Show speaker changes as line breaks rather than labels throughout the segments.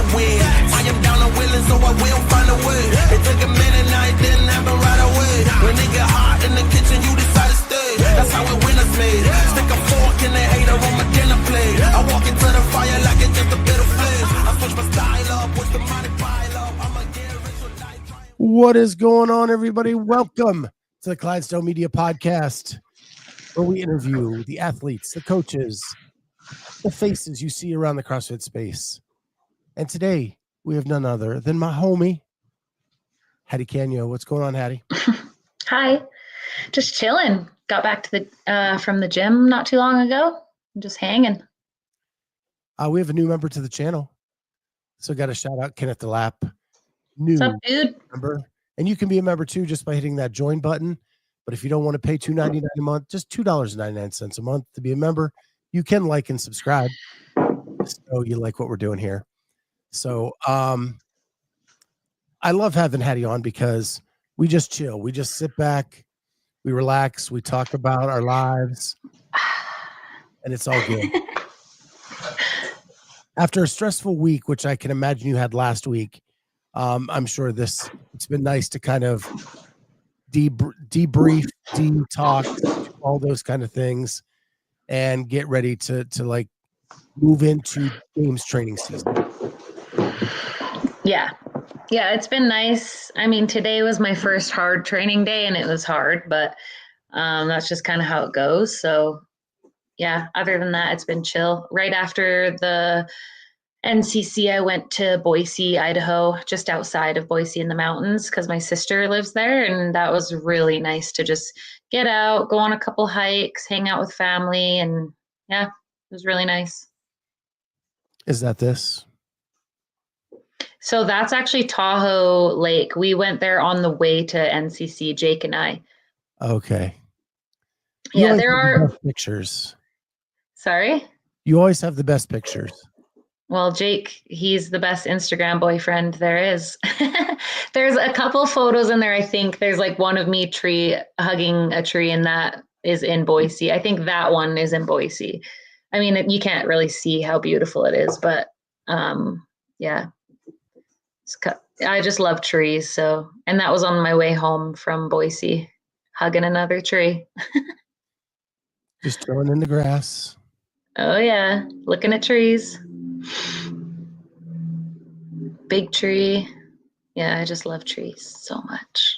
to win. I am down and willing, so I will find a way. It took a minute, now it didn't happen right away. When it get hot in the kitchen, you decide to stay. That's how it winners made. Stick a fork in the hater on my dinner plate. I walk into the fire like it's just a bit of flame. I switch my style up, watch the money pile up. I'ma get rich with life.
What is going on, everybody? Welcome to the Clydesdale Media Podcast, where we interview the athletes, the coaches, the faces you see around the CrossFit space. And today, we have none other than my homie, Hattie Kanyo. What's going on, Hattie?
Hi. Just chilling. Got back to the from the gym not too long ago. I'm just hanging.
We have a new member to the channel. So got to shout out Kenneth DeLapp. New
What's up, dude?
member. And you can be a member too just by hitting that join button. But if you don't want to pay $2.99 a month, just $2.99 a month to be a member, you can like and subscribe. So you like what we're doing here. So I love having Hattie on because we just chill. We just sit back, we relax, we talk about our lives, and it's all good. After a stressful week, which I can imagine you had last week, I'm sure it's been nice to kind of debrief, talk, all those kind of things, and get ready to like move into games training season.
Yeah, it's been nice. I mean, today was my first hard training day and it was hard, but that's just kind of how it goes. So yeah, other than that, it's been chill. Right after the NCC, I went to Boise, Idaho, just outside of Boise in the mountains because my sister lives there. And that was really nice to just get out, go on a couple hikes, hang out with family. And yeah, it was really nice.
Is that this?
So that's actually Tahoe Lake. We went there on the way to NCC, Jake and I.
Okay.
Yeah, there are
pictures.
Sorry?
You always have the best pictures.
Well, Jake, he's the best Instagram boyfriend there is. There's a couple photos in there. I think there's like one of me hugging a tree, and that is in Boise. I think that one is in Boise. I mean, you can't really see how beautiful it is, but yeah. I just love trees. So, and that was on my way home from Boise, hugging another tree.
Just chilling in the grass.
Oh yeah, looking at trees. Big tree. Yeah, I just love trees so much.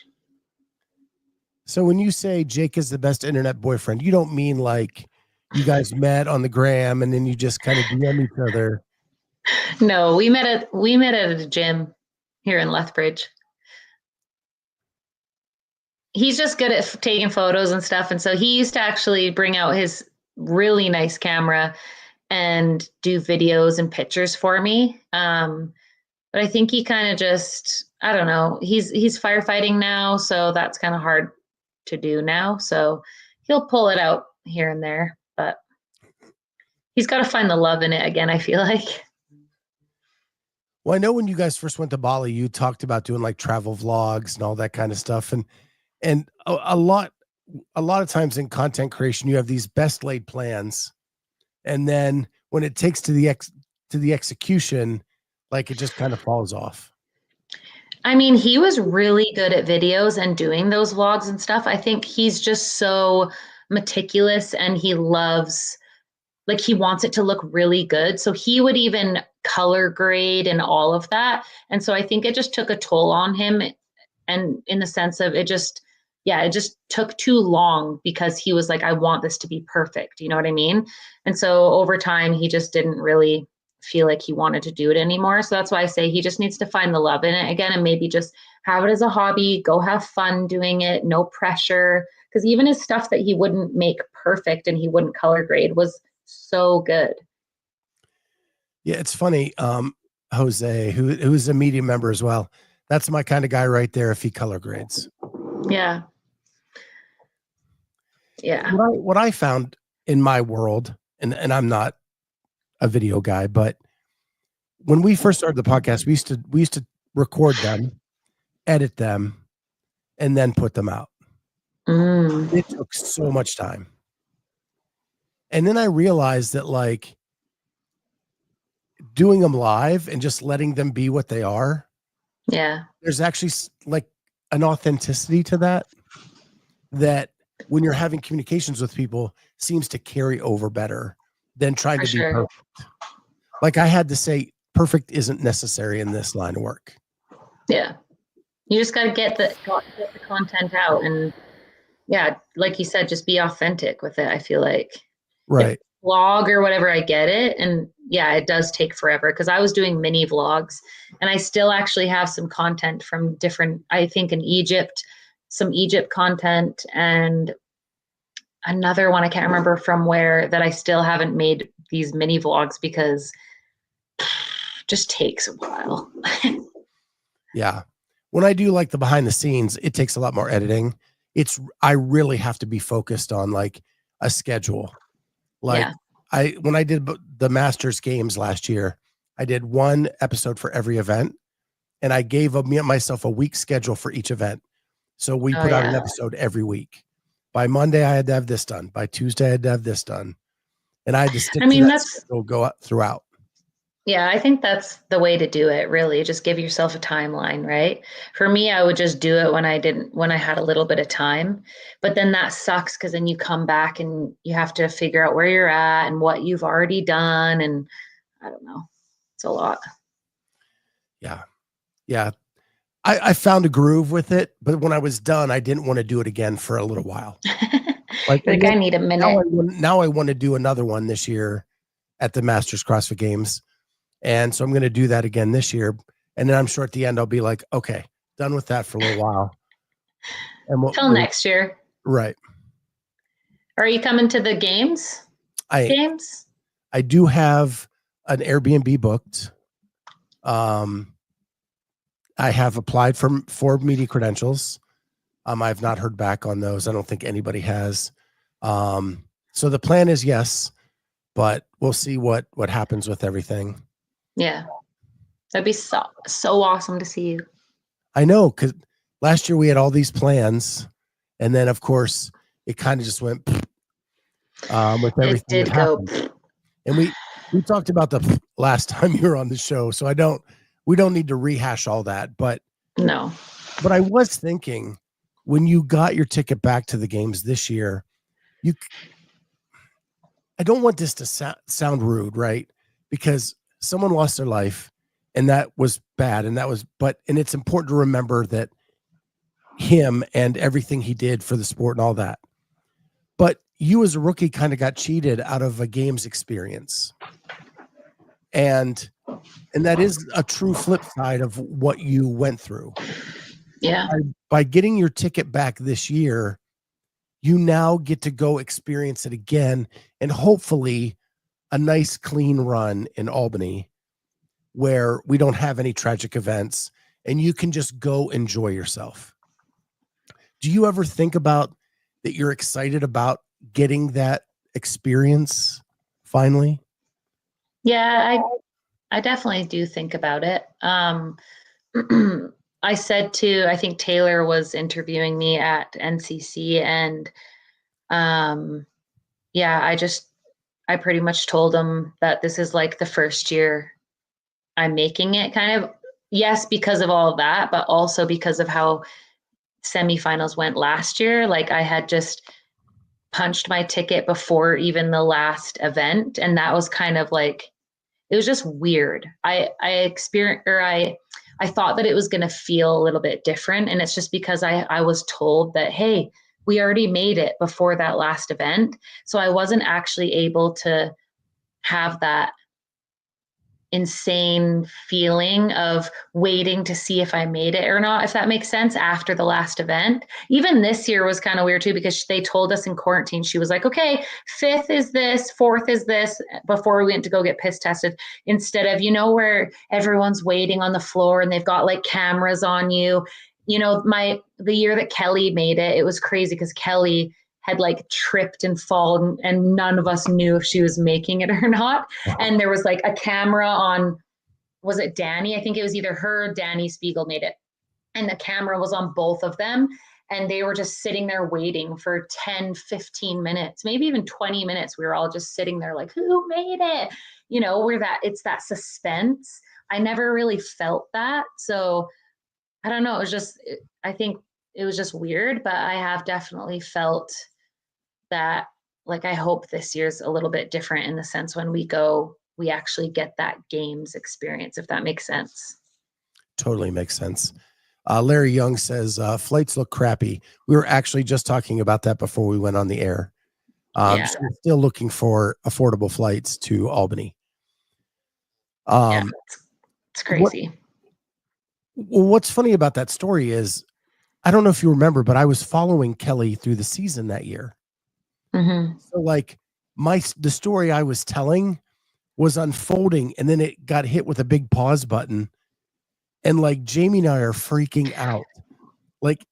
So when you say Jake is the best internet boyfriend, you don't mean like you guys met on the gram and then you just kind of DM each other.
No, we met at a gym here in Lethbridge. He's just good at taking photos and stuff. And so he used to actually bring out his really nice camera and do videos and pictures for me. But I think he kind of just, I don't know, he's firefighting now. So that's kind of hard to do now. So he'll pull it out here and there, but he's got to find the love in it again, I feel like.
Well, I know when you guys first went to Bali, you talked about doing like travel vlogs and all that kind of stuff. And a lot of times in content creation, you have these best laid plans. And then when it takes to the execution, like it just kind of falls off.
I mean, he was really good at videos and doing those vlogs and stuff. I think he's just so meticulous and he loves, like he wants it to look really good. So he would even color grade and all of that. And so I think it just took a toll on him. And in the sense of it just took too long because he was like, I want this to be perfect. You know what I mean? And so over time, he just didn't really feel like he wanted to do it anymore. So that's why I say he just needs to find the love in it again and maybe just have it as a hobby, go have fun doing it, no pressure. Because even his stuff that he wouldn't make perfect and he wouldn't color grade was so good.
Yeah, it's funny. Jose, who's a media member as well. That's my kind of guy right there if he color grades.
Yeah. Yeah.
What I found in my world, and I'm not a video guy, but when we first started the podcast, we used to record them, edit them, and then put them out. It took so much time. And then I realized that like doing them live and just letting them be what they are,
Yeah.
there's actually like an authenticity to that when you're having communications with people seems to carry over better than trying
For
to be
sure.
perfect. Like I had to say, perfect isn't necessary in this line of work.
Yeah. You just got to get the content out, and yeah, like you said, just be authentic with it. I feel like
Right.
Vlog or whatever, I get it. And yeah, it does take forever because I was doing mini vlogs, and I still actually have some content from different, I think in Egypt, some Egypt content, and another one I can't remember from where, that I still haven't made these mini vlogs because it just takes a while.
Yeah. When I do like the behind the scenes, it takes a lot more editing. I really have to be focused on like a schedule. Like when I did the Masters games last year, I did one episode for every event, and I gave myself a week schedule for each event. So we put out an episode every week. By Monday, I had to have this done. By Tuesday, I had to have this done. And I had to stick to that schedule, go out throughout.
Yeah, I think that's the way to do it, really. Just give yourself a timeline, right? For me, I would just do it when I had a little bit of time. But then that sucks because then you come back and you have to figure out where you're at and what you've already done. And I don't know. It's a lot.
Yeah. Yeah. I found a groove with it, but when I was done, I didn't want to do it again for a little while.
Like I need a minute.
Now I want to do another one this year at the Masters CrossFit Games. And so I'm going to do that again this year. And then I'm sure at the end, I'll be like, okay, done with that for a little while. And
Till next year.
Right.
Are you coming to the games?
I do have an Airbnb booked. I have applied for media credentials. I've not heard back on those. I don't think anybody has. So the plan is yes, but we'll see what happens with everything.
Yeah. That'd be so awesome to see you.
I know, because last year we had all these plans, and then of course it kind of just went with everything.
It did go.
And we talked about the last time you were on the show, so we don't need to rehash all that. But
no.
But I was thinking, when you got your ticket back to the games this year, I don't want this to sound rude, right? Because someone lost their life, and that was bad, and it's important to remember that him and everything he did for the sport and all that. But you as a rookie kind of got cheated out of a games experience. And that is a true flip side of what you went through.
Yeah.
By getting your ticket back this year, you now get to go experience it again, and hopefully a nice clean run in Albany where we don't have any tragic events and you can just go enjoy yourself. Do you ever think about that you're excited about getting that experience finally?
Yeah, I definitely do think about it. I think Taylor was interviewing me at NCC, and I pretty much told him that this is like the first year I'm making it, kind of, yes, because of all of that, but also because of how semifinals went last year. Like I had just punched my ticket before even the last event, and that was kind of like, it was just weird. I thought that it was going to feel a little bit different. And it's just because I was told that, hey, we already made it before that last event. So I wasn't actually able to have that insane feeling of waiting to see if I made it or not, if that makes sense, after the last event. Even this year was kind of weird too, because they told us in quarantine, she was like, okay, 5th is this, 4th is this, before we went to go get piss tested, instead of, where everyone's waiting on the floor and they've got like cameras on you. The year that Kelly made it, it was crazy because Kelly had like tripped and fallen, and none of us knew if she was making it or not. And there was like a camera on, was it Danny? I think it was either her or Danny Spiegel made it. And the camera was on both of them. and they were just sitting there waiting for 10, 15 minutes, maybe even 20 minutes. We were all just sitting there like, who made it? You know, it's that suspense. I never really felt that. So I don't know. It was just, I think it was just weird, but I have definitely felt that, like, I hope this year's a little bit different in the sense when we go, we actually get that games experience, if that makes sense.
Totally makes sense. Larry Young says, flights look crappy. We were actually just talking about that before we went on the air.
Yeah.
So we're still looking for affordable flights to Albany.
Yeah, it's crazy.
What's funny about that story is, I don't know if you remember, but I was following Kelly through the season that year.
Mm-hmm.
So like the story I was telling was unfolding, and then it got hit with a big pause button. And like Jamie and I are freaking out. Like,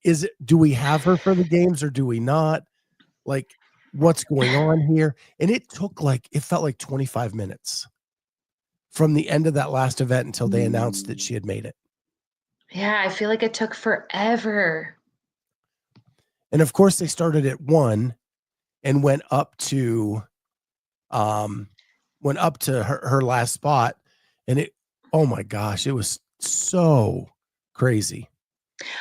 do we have her for the games or do we not? Like, what's going on here? And it felt like 25 minutes from the end of that last event until they announced that she had made it.
Yeah, I feel like it took forever.
And of course they started at 1 and went up to her last spot. And oh my gosh, it was so crazy.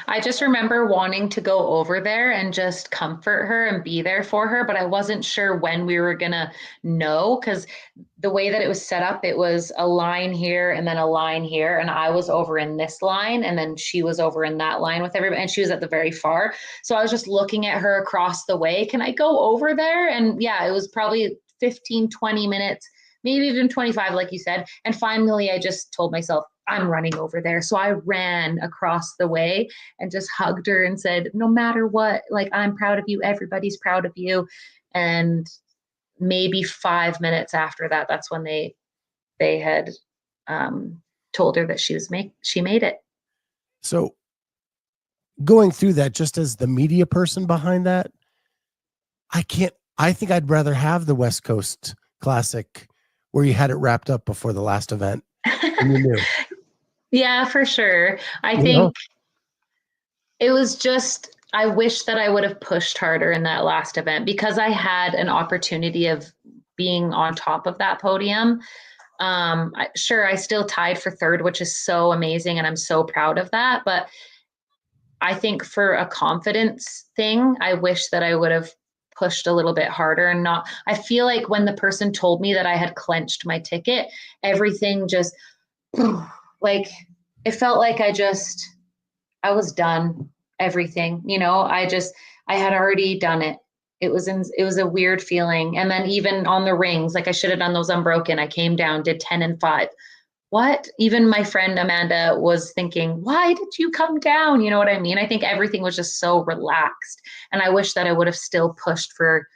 I just remember wanting to go over there and just comfort her and be there for her, but I wasn't sure when we were going to know, because the way that it was set up, it was a line here and then a line here. And I was over in this line, and then she was over in that line with everybody, and she was at the very far. So I was just looking at her across the way. Can I go over there? And yeah, it was probably 15, 20 minutes, maybe even 25, like you said. And finally, I just told myself, I'm running over there. So I ran across the way and just hugged her and said, no matter what, like, I'm proud of you. Everybody's proud of you. And maybe 5 minutes after that, that's when they had told her that she made it.
So going through that, just as the media person behind that, I think I'd rather have the West Coast Classic where you had it wrapped up before the last event. And you knew.
Yeah, for sure. I think it was just, I wish that I would have pushed harder in that last event, because I had an opportunity of being on top of that podium. Sure, I still tied for third, which is so amazing, and I'm so proud of that. But I think for a confidence thing, I wish that I would have pushed a little bit harder and not. I feel like when the person told me that I had clenched my ticket, everything just like, it felt like I was done. Everything, I had already done it. It was a weird feeling. And then even on the rings, like, I should have done those unbroken. I came down, did 10 and 5. What? Even my friend Amanda was thinking, why did you come down? You know what I mean? I think everything was just so relaxed. And I wish that I would have still pushed for,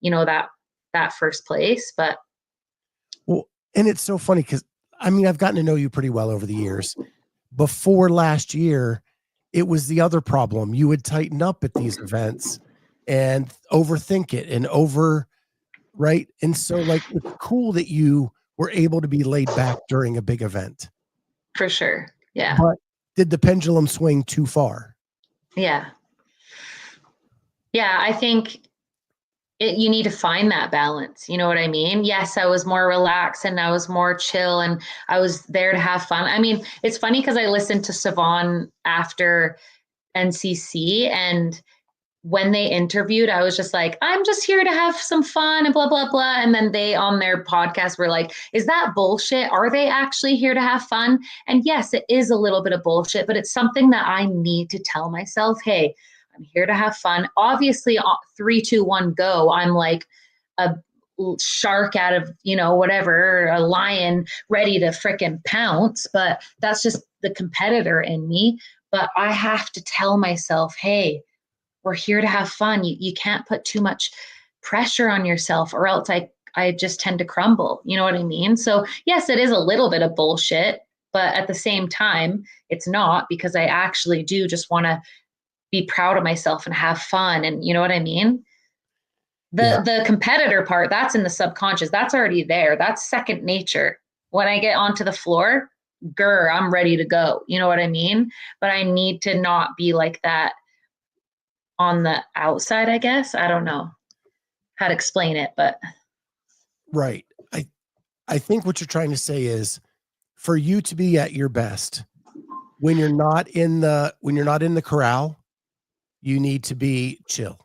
that first place. But
well, and it's so funny because I've gotten to know you pretty well over the years. Before last year, it was the other problem. You would tighten up at these events and overthink it and right. And so, like, it's cool that you were able to be laid back during a big event.
For sure. Yeah.
But did the pendulum swing too far?
Yeah. Yeah. I think you need to find that balance. You know what I mean? Yes, I was more relaxed and I was more chill and I was there to have fun. I mean, it's funny because I listened to Savon after NCC, and when they interviewed, I was just like, I'm just here to have some fun and blah, blah, blah. And then they on their podcast were like, is that bullshit? Are they actually here to have fun? And yes, it is a little bit of bullshit, but it's something that I need to tell myself, hey, I'm here to have fun. Obviously, 3, 2, 1, go. I'm like a shark out of, whatever, a lion ready to frickin' pounce, but that's just the competitor in me. But I have to tell myself, hey, we're here to have fun. You can't put too much pressure on yourself, or else I just tend to crumble. You know what I mean? So yes, it is a little bit of bullshit, but at the same time, it's not, because I actually do just want to be proud of myself and have fun. And you know what I mean? The competitor part, that's in the subconscious. That's already there. That's second nature. When I get onto the floor, I'm ready to go. You know what I mean? But I need to not be like that on the outside, I guess. I don't know how to explain it, but.
Right. I think what you're trying to say is for you to be at your best, when you're not in the corral, you need to be chill.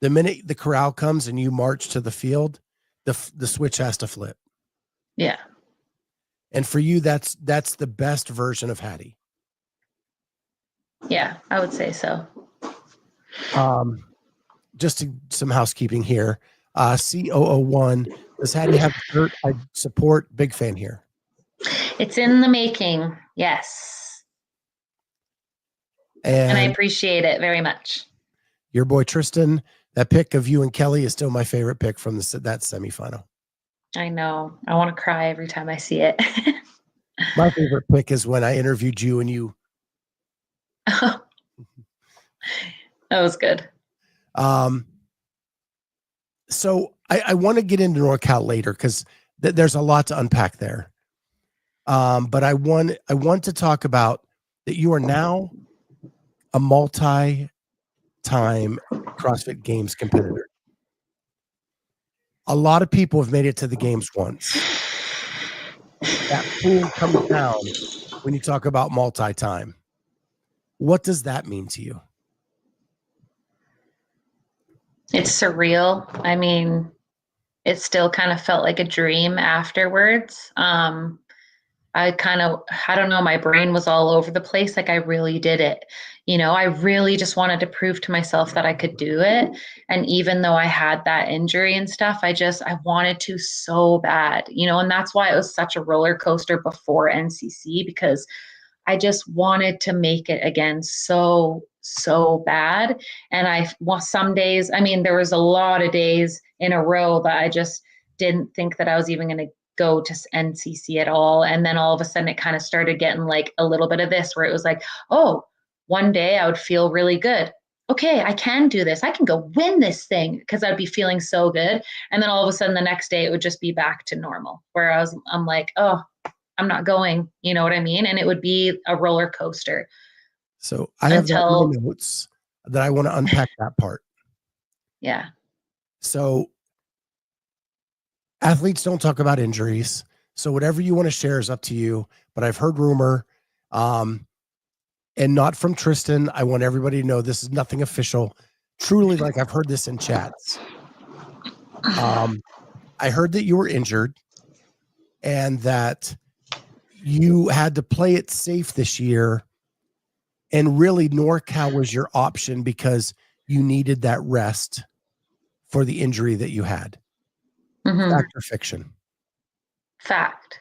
The minute the corral comes and you march to the field, the switch has to flip.
Yeah.
And for you, that's the best version of Hattie.
Yeah, I would say so.
Just some housekeeping here. COO1, does Hattie have a shirt? I support. Big fan here.
It's in the making. Yes. And I
And
appreciate it very much.
your boy Tristan, that pic of you and Kelly is still my favorite pic from that semifinal.
I know. I want to cry every time I see it.
My favorite pic is when I interviewed you and you.
That was good.
So I want to get into NorCal later because there's a lot to unpack there. But I want to talk about that you are now a multi-time CrossFit Games competitor. A lot of people have made it to the games once. That pool comes down when you talk about multi-time. What does that mean to you?
It's surreal. I mean, it still kind of felt like a dream afterwards. I don't know, my brain was all over the place. Like I really did it. I really just wanted to prove to myself that I could do it. And even though I had that injury and stuff, I wanted to so bad, and that's why it was such a roller coaster before NCC, because I just wanted to make it again so bad. And some days, I mean, there was a lot of days in a row that I just didn't think that I was even going to go to NCC at all. And then all of a sudden it kind of started getting like a little bit of this where it was like, oh, one day I would feel really good. Okay, I can do this. I can go win this thing because I'd be feeling so good. And then all of a sudden the next day it would just be back to normal where I'm like, oh, I'm not going, you know what I mean? And it would be a roller coaster.
So I have that in the notes that I want to unpack that part.
Yeah.
So athletes don't talk about injuries. So whatever you want to share is up to you. But I've heard rumor, and not from Tristan. I want everybody to know this is nothing official. Truly, like I've heard this in chats. I heard that you were injured and that you had to play it safe this year. And really, NorCal was your option because you needed that rest for the injury that you had.
Mm-hmm.
Fact or fiction?
Fact.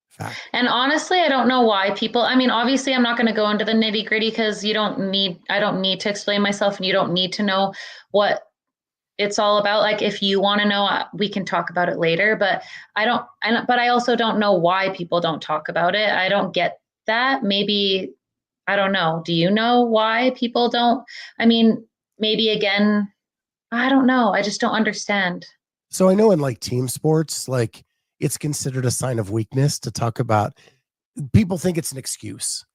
Fact.
And honestly, I don't know why people, I mean, obviously I'm not going to go into the nitty gritty because I don't need to explain myself and you don't need to know what it's all about. Like if you want to know, we can talk about it later, but but I also don't know why people don't talk about it. I don't get that. Maybe, I don't know. Do you know why people don't? I mean, maybe again, I don't know. I just don't understand.
So I know in like team sports, like it's considered a sign of weakness to talk about. People think it's an excuse.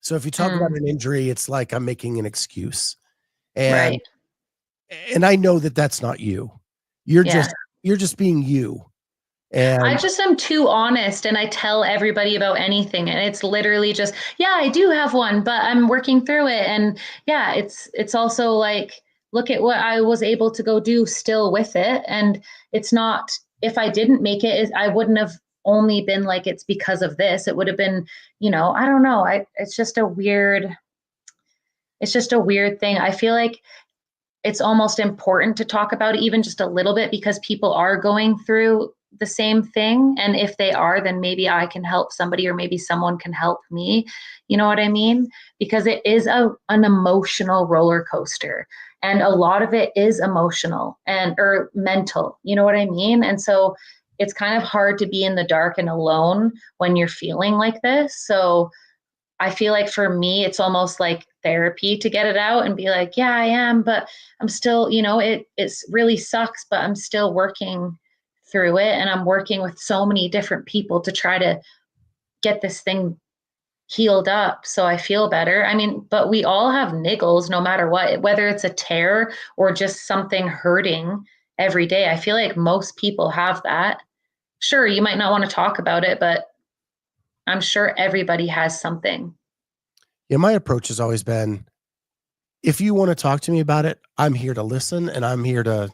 So if you talk about an injury, it's like I'm making an excuse. And
right.
And I know that that's not you. You're just being you. And
I just am too honest and I tell everybody about anything. And it's literally just, yeah, I do have one, but I'm working through it. And yeah, it's also like, look at what I was able to go do still with it. And it's not, if I didn't make it, I wouldn't have only been like, it's because of this. It would have been, I don't know. It's just a weird thing. I feel like it's almost important to talk about it even just a little bit because people are going through the same thing. And if they are, then maybe I can help somebody or maybe someone can help me. You know what I mean? Because it is an emotional roller coaster. And a lot of it is emotional or mental. You know what I mean? And so it's kind of hard to be in the dark and alone when you're feeling like this. So I feel like for me, it's almost like therapy to get it out and be like, yeah, I am, but I'm still, it's really sucks, but I'm still working through it. And I'm working with so many different people to try to get this thing healed up. So I feel better. I mean, but we all have niggles no matter what, whether it's a tear or just something hurting every day. I feel like most people have that. Sure, you might not want to talk about it, but I'm sure everybody has something.
Yeah, my approach has always been, if you want to talk to me about it, I'm here to listen, and I'm here to,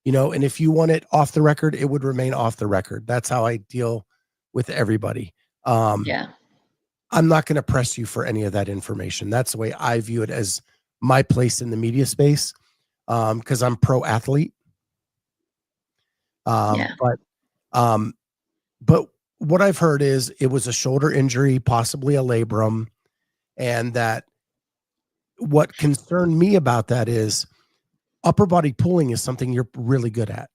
and if you want it off the record, it would remain off the record. That's how I deal with everybody.
Yeah.
I'm not going to press you for any of that information. That's the way I view it as my place in the media space, because I'm pro athlete.
Yeah.
But what I've heard is it was a shoulder injury, possibly a labrum, and that what concerned me about that is upper body pulling is something you're really good at.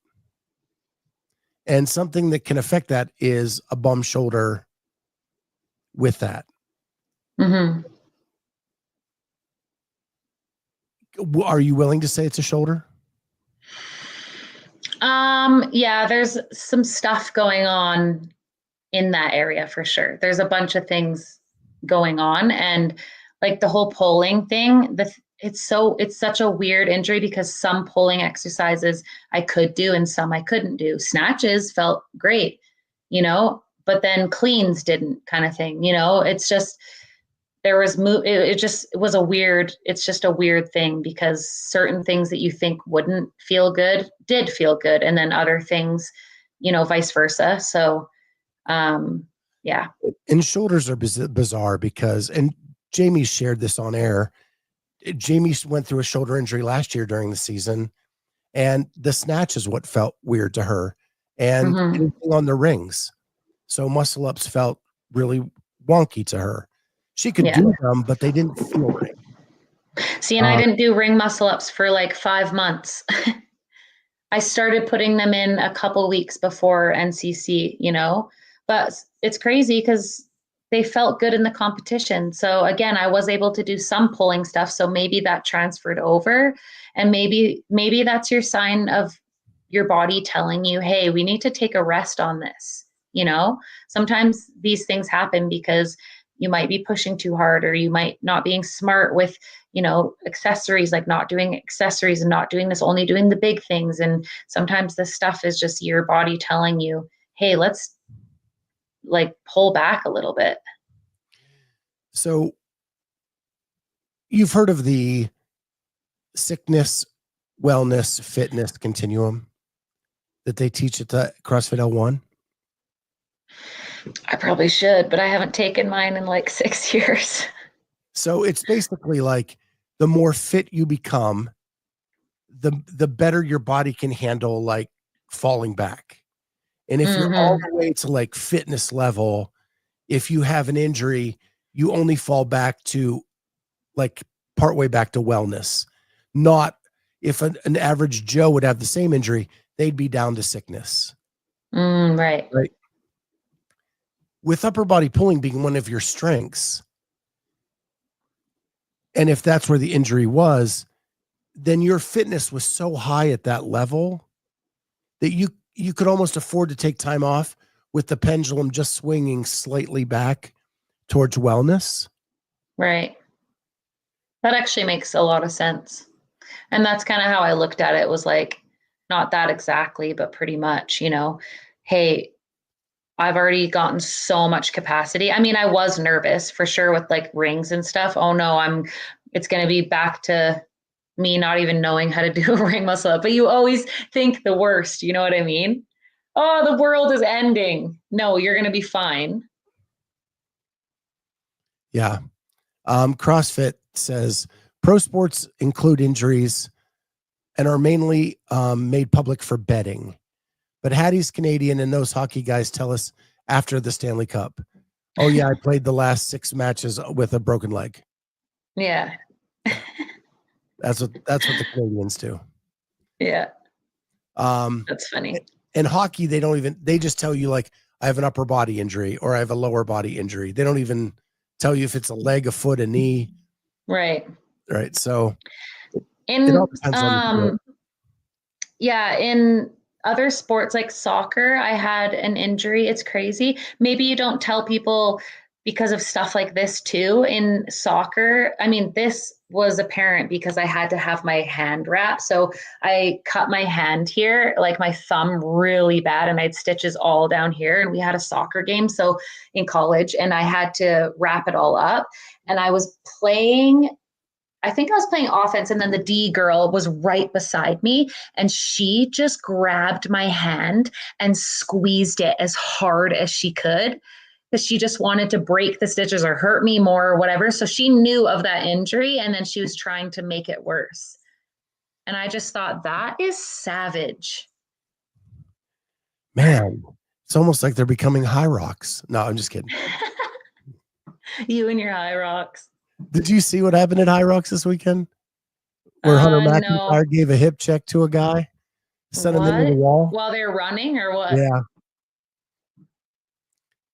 And something that can affect that is a bum shoulder with that.
Mm-hmm.
Are you willing to say it's a shoulder?
Yeah, there's some stuff going on in that area for sure. There's a bunch of things going on, and like the whole pulling thing, it's such a weird injury because some pulling exercises I could do and some I couldn't do. Snatches felt great, but then cleans didn't, kind of thing. It's just there was it just was it's just a weird thing because certain things that you think wouldn't feel good did feel good, and then other things, vice versa. So yeah.
And shoulders are bizarre because, and Jamie shared this on air. Jamie went through a shoulder injury last year during the season, and the snatch is what felt weird to her, and anything on the rings. So muscle ups felt really wonky to her. She could do them, but they didn't feel right.
See, and I didn't do ring muscle ups for like 5 months. I started putting them in a couple weeks before NCC, but it's crazy because they felt good in the competition. So again, I was able to do some pulling stuff. So maybe that transferred over, and maybe that's your sign of your body telling you, hey, we need to take a rest on this. Sometimes these things happen because you might be pushing too hard, or you might not being smart with, accessories, like not doing accessories and not doing this, only doing the big things. And sometimes this stuff is just your body telling you, hey, let's like pull back a little bit.
So you've heard of the sickness, wellness, fitness continuum that they teach at the CrossFit L1?
I probably should, but I haven't taken mine in like 6 years. So
it's basically like the more fit you become, the better your body can handle like falling back. And if you're all the way to like fitness level, if you have an injury, you only fall back to like partway back to wellness. Not if an average Joe would have the same injury, they'd be down to sickness.
Right.
With upper body pulling being one of your strengths, and if that's where the injury was, then your fitness was so high at that level that you could almost afford to take time off with the pendulum just swinging slightly back towards wellness. Right.
That actually makes a lot of sense. And that's kind of how I looked at it, was like, not that exactly, but pretty much, hey, I've already gotten so much capacity. I mean, I was nervous for sure with like rings and stuff. Oh no, it's going to be back to me not even knowing how to do a ring muscle up. But you always think the worst, you know what I mean? Oh, the world is ending. No, you're going to be fine.
Yeah. CrossFit says pro sports include injuries and are mainly made public for betting. But Hattie's Canadian, and those hockey guys tell us after the Stanley Cup, oh yeah, I played the last 6 matches with a broken leg.
Yeah.
That's what the Canadians do.
Yeah. That's funny.
In hockey, they just tell you like, I have an upper body injury or I have a lower body injury. They don't even tell you if it's a leg, a foot, a knee.
Right.
Right. So
it all depends on in other sports like soccer, I had an injury. It's crazy. Maybe you don't tell people because of stuff like this too in soccer. I mean, this was apparent because I had to have my hand wrapped. So I cut my hand here, like my thumb really bad, and I had stitches all down here. And we had a soccer game so in college, and I had to wrap it all up. And I was playing, I think I was playing offense, and then the D girl was right beside me, and she just grabbed my hand and squeezed it as hard as she could, because she just wanted to break the stitches or hurt me more or whatever. So she knew of that injury, and then she was trying to make it worse. And I just thought, that is savage.
Man, it's almost like they're becoming Hyrox. No, I'm just kidding.
You and your Hyrox.
Did you see what happened at Hyrox this weekend? Where Hunter McIntyre gave a hip check to a guy, sent him into the wall
while they're running, or what?
Yeah.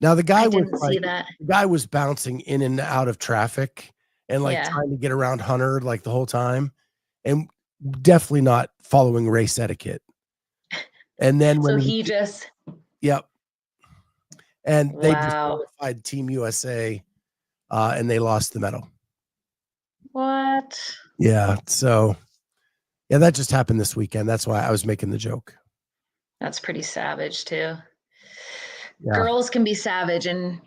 Now the guy was bouncing in and out of traffic and like trying to get around Hunter like the whole time, and definitely not following race etiquette. And then when yep. And they disqualified Team USA, and they lost the medal.
What?
Yeah. So, yeah, that just happened this weekend. That's why I was making the joke.
That's pretty savage too.
Yeah.
Girls can be savage in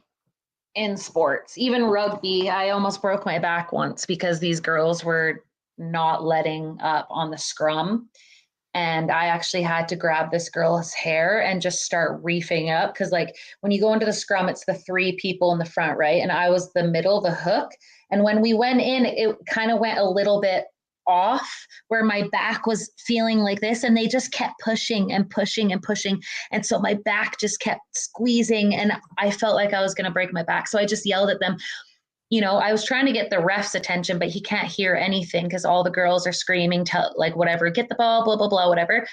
sports, even rugby. I almost broke my back once because these girls were not letting up on the scrum. And I actually had to grab this girl's hair and just start reefing up. Cause like when you go into the scrum, it's the three people in the front, right? And I was the middle, the hook. And when we went in, it kind of went a little bit off where my back was feeling like this, and they just kept pushing and pushing and pushing. And so my back just kept squeezing, and I felt like I was going to break my back. So I just yelled at them. You know, I was trying to get the ref's attention, but he can't hear anything because all the girls are screaming, like whatever, get the ball, blah, blah, blah, whatever.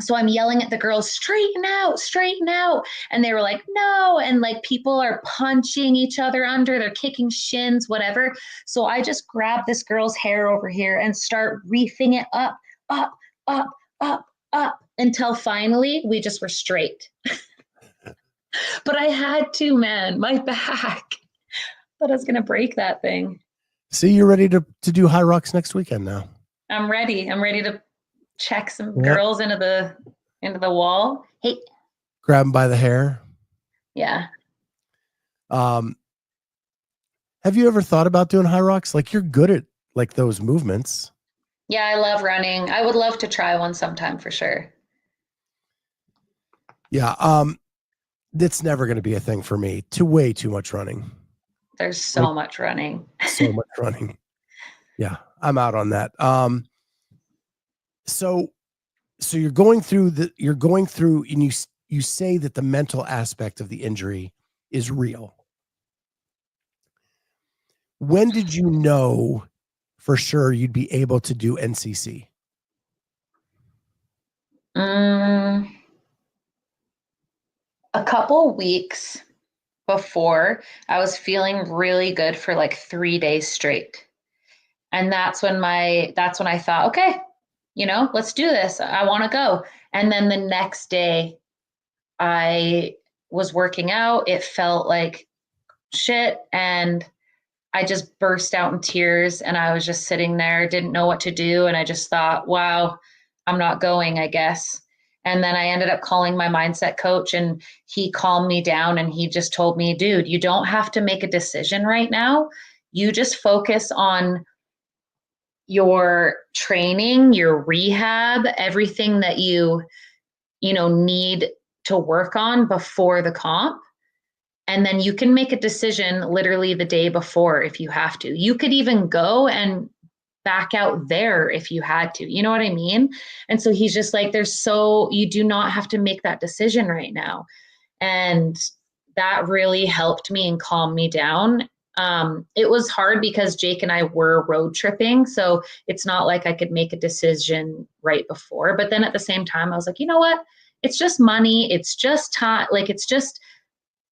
So I'm yelling at the girls, straighten out, straighten out. And they were like, no. And like people are punching each other under, they're kicking shins, whatever. So I just grab this girl's hair over here and start reefing it up, up, up, up, up, until finally we just were straight. But I had to, man, my back. But I was going to break that thing.
See, you're ready to do Hyrox next weekend now.
I'm ready. I'm ready to check some girls into the wall. Hey,
grab them by the hair.
Yeah.
Have you ever thought about doing Hyrox? Like, you're good at like those movements.
Yeah, I love running. I would love to try one sometime for sure.
Yeah. It's never going to be a thing for me. Way too much running.
There's so much running.
So much running. Yeah, I'm out on that. So you're going through, and you say that the mental aspect of the injury is real. When did you know for sure you'd be able to do NCC?
A couple weeks before. I was feeling really good for like 3 days straight. And that's when I thought, okay, let's do this. I want to go. And then the next day I was working out. It felt like shit. And I just burst out in tears, and I was just sitting there, didn't know what to do. And I just thought, wow, I'm not going, I guess. And then I ended up calling my mindset coach, and he calmed me down, and he just told me, dude, you don't have to make a decision right now. You just focus on your training, your rehab, everything that you need to work on before the comp. And then you can make a decision literally the day before if you have to. You could even go and back out there if you had to, you know what I mean? And so he's just like, you do not have to make that decision right now. And that really helped me and calmed me down. It was hard because Jake and I were road tripping. So it's not like I could make a decision right before, but then at the same time, I was like, you know what? It's just money. It's just time. Like, it's just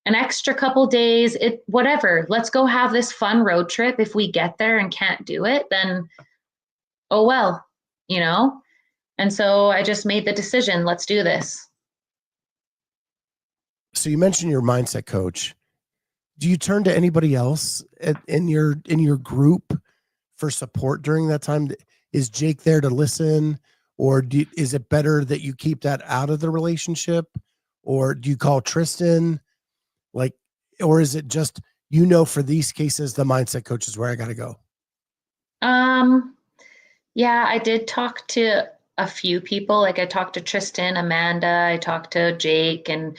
an extra couple days, whatever. Let's go have this fun road trip. If we get there and can't do it, then oh well, And so I just made the decision, let's do this.
So you mentioned your mindset coach. Do you turn to anybody else in your group for support during that time? Is Jake there to listen, or is it better that you keep that out of the relationship, or do you call Tristan, like, or is it just, for these cases, the mindset coach is where I got to go?
Yeah, I did talk to a few people. Like I talked to Tristan, Amanda, I talked to Jake, and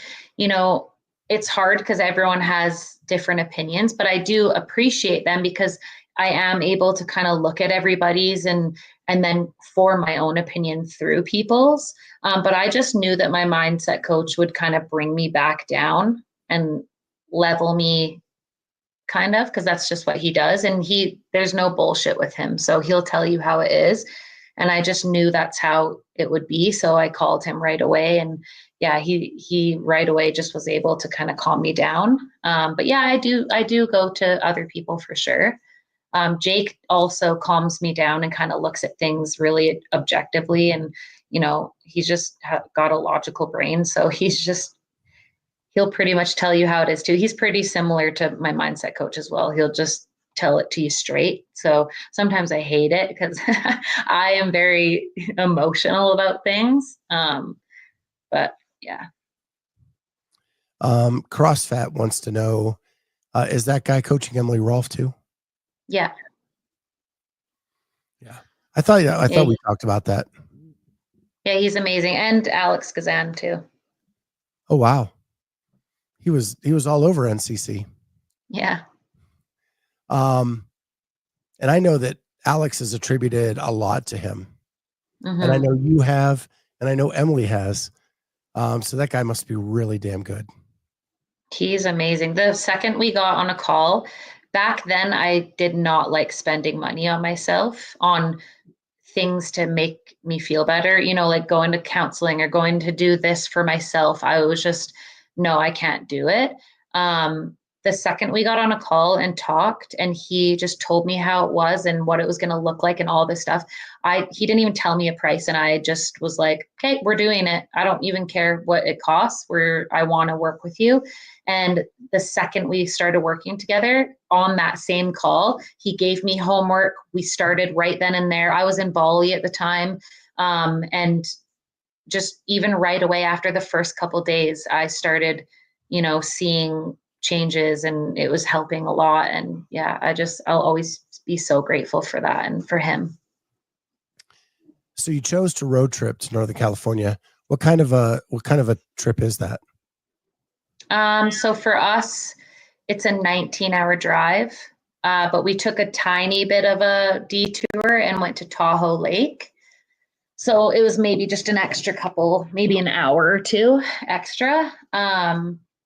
it's hard because everyone has different opinions, but I do appreciate them because I am able to kind of look at everybody's and then form my own opinion through people's. But I just knew that my mindset coach would kind of bring me back down and level me, kind of, because that's just what he does. And there's no bullshit with him. So he'll tell you how it is. And I just knew that's how it would be. So I called him right away. And yeah, he right away just was able to kind of calm me down. But yeah, I do go to other people for sure. Jake also calms me down and kind of looks at things really objectively. And, he's just got a logical brain. So he'll pretty much tell you how it is too. He's pretty similar to my mindset coach as well. He'll just tell it to you straight. So sometimes I hate it because I am very emotional about things. But yeah.
CrossFit wants to know, is that guy coaching Emily Rolfe too?
Yeah.
Yeah. I thought we talked about that.
Yeah, he's amazing. And Alex Kazan too.
Oh, wow. He was all over NCC.
Yeah.
And I know that Alex has attributed a lot to him.
Mm-hmm.
And I know you have, and I know Emily has. So that guy must be really damn good.
He's amazing. The second we got on a call, back then I did not like spending money on myself on things to make me feel better, like going to counseling or going to do this for myself. I was just, no, I can't do it. The second we got on a call and talked, and he just told me how it was and what it was going to look like and all this stuff, he didn't even tell me a price. And I just was like, okay, we're doing it. I don't even care what it costs. I want to work with you. And the second we started working together on that same call, he gave me homework. We started right then and there. I was in Bali at the time. And just even right away after the first couple of days, I started, seeing changes, and it was helping a lot. And yeah, I'll always be so grateful for that and for him.
So you chose to road trip to Northern California. What kind of a trip is that?
So for us, it's a 19-hour drive, but we took a tiny bit of a detour and went to Tahoe Lake. So it was maybe just an extra maybe an hour or two extra.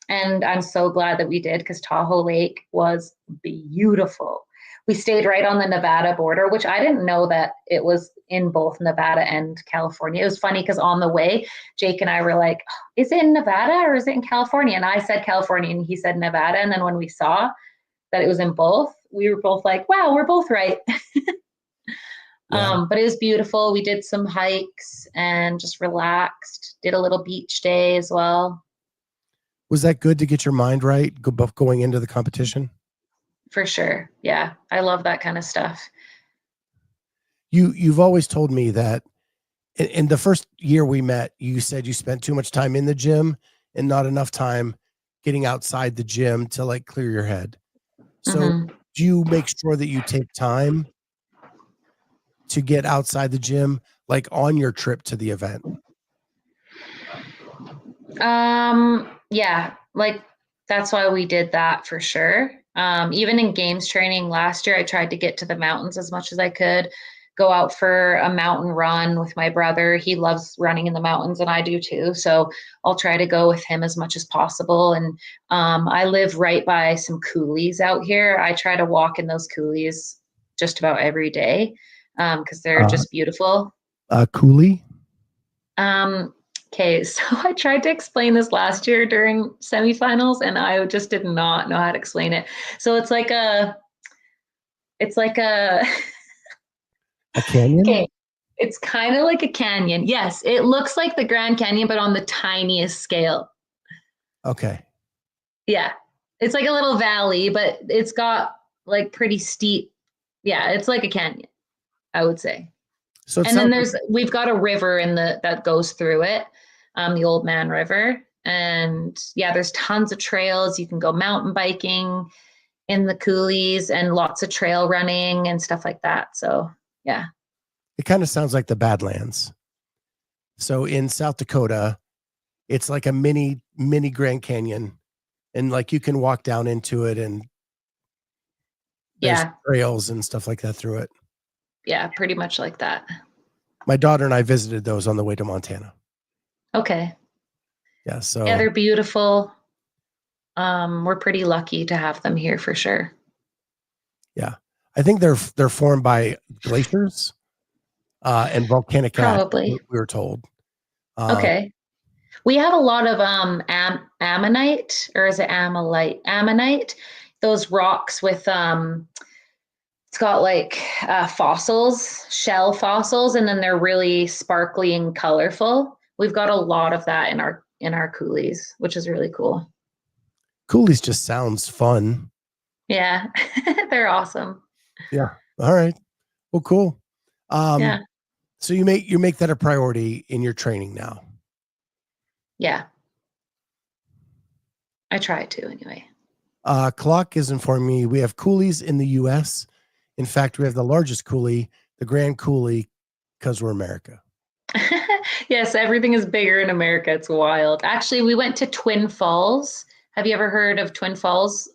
And I'm so glad that we did, because Tahoe Lake was beautiful. We stayed right on the Nevada border, which I didn't know that it was in both Nevada and California. It was funny because on the way, Jake and I were like, is it in Nevada or is it in California? And I said California and he said Nevada. And then when we saw that it was in both, we were both like, wow, we're both right.
Yeah.
But it was beautiful. We did some hikes and just relaxed, did a little beach day as well.
Was that good to get your mind right going into the competition?
For sure. Yeah. I love that kind of stuff.
You've always told me that in the first year we met, you said you spent too much time in the gym and not enough time getting outside the gym to like clear your head. So do you make sure that you take time to get outside the gym, like on your trip to the event?
Yeah, like that's why we did that for sure. Even in games training last year, I tried to get to the mountains as much as I could, go out for a mountain run with my brother. He loves running in the mountains and I do too. So I'll try to go with him as much as possible. And I live right by some coulees out here. I try to walk in those coulees just about every day because they're just beautiful.
Coulee?
Okay, so I tried to explain this last year during semifinals and I just did not know how to explain it. So it's like a
a canyon?
Okay, it's kind of like a canyon. Yes, it looks like the Grand Canyon, but on the tiniest scale.
Okay.
Yeah. It's like a little valley, but it's got like pretty steep. Yeah, it's like a canyon, I would say.
So it
And then
sounds
we've got a river that goes through it, the Old Man River. And yeah, there's tons of trails. You can go mountain biking in the Coulees and lots of trail running and stuff like that. So yeah.
it kind of sounds like the Badlands. So in South Dakota, it's like a mini Grand Canyon, and like you can walk down into it, and there's
Yeah.
trails and stuff like that through it.
Yeah, pretty much like that.
My daughter and I visited those on the way to Montana.
Okay.
Yeah. So
Yeah, they're beautiful. We're pretty lucky to have them here for sure.
yeah, I think they're formed by glaciers and volcanic ash.
Probably.
We were told.
Okay. We have a lot of ammonite, or is it ammonite? Those rocks with it's got like fossils, shell fossils, and then they're really sparkly and colorful. We've got a lot of that in our Coulees, which is really cool.
Coulees just sounds fun.
Yeah, they're awesome.
Yeah. All right. Well, cool.
Yeah.
So you make that a priority in your training now.
Yeah. I try to anyway.
Clock is informing me we have Coulees in the U.S. In fact, we have the largest Coulee, the Grand Coulee, because we're America.
Yes, everything is bigger in America. It's wild. Actually, we went to Twin Falls. Have you ever heard of Twin Falls,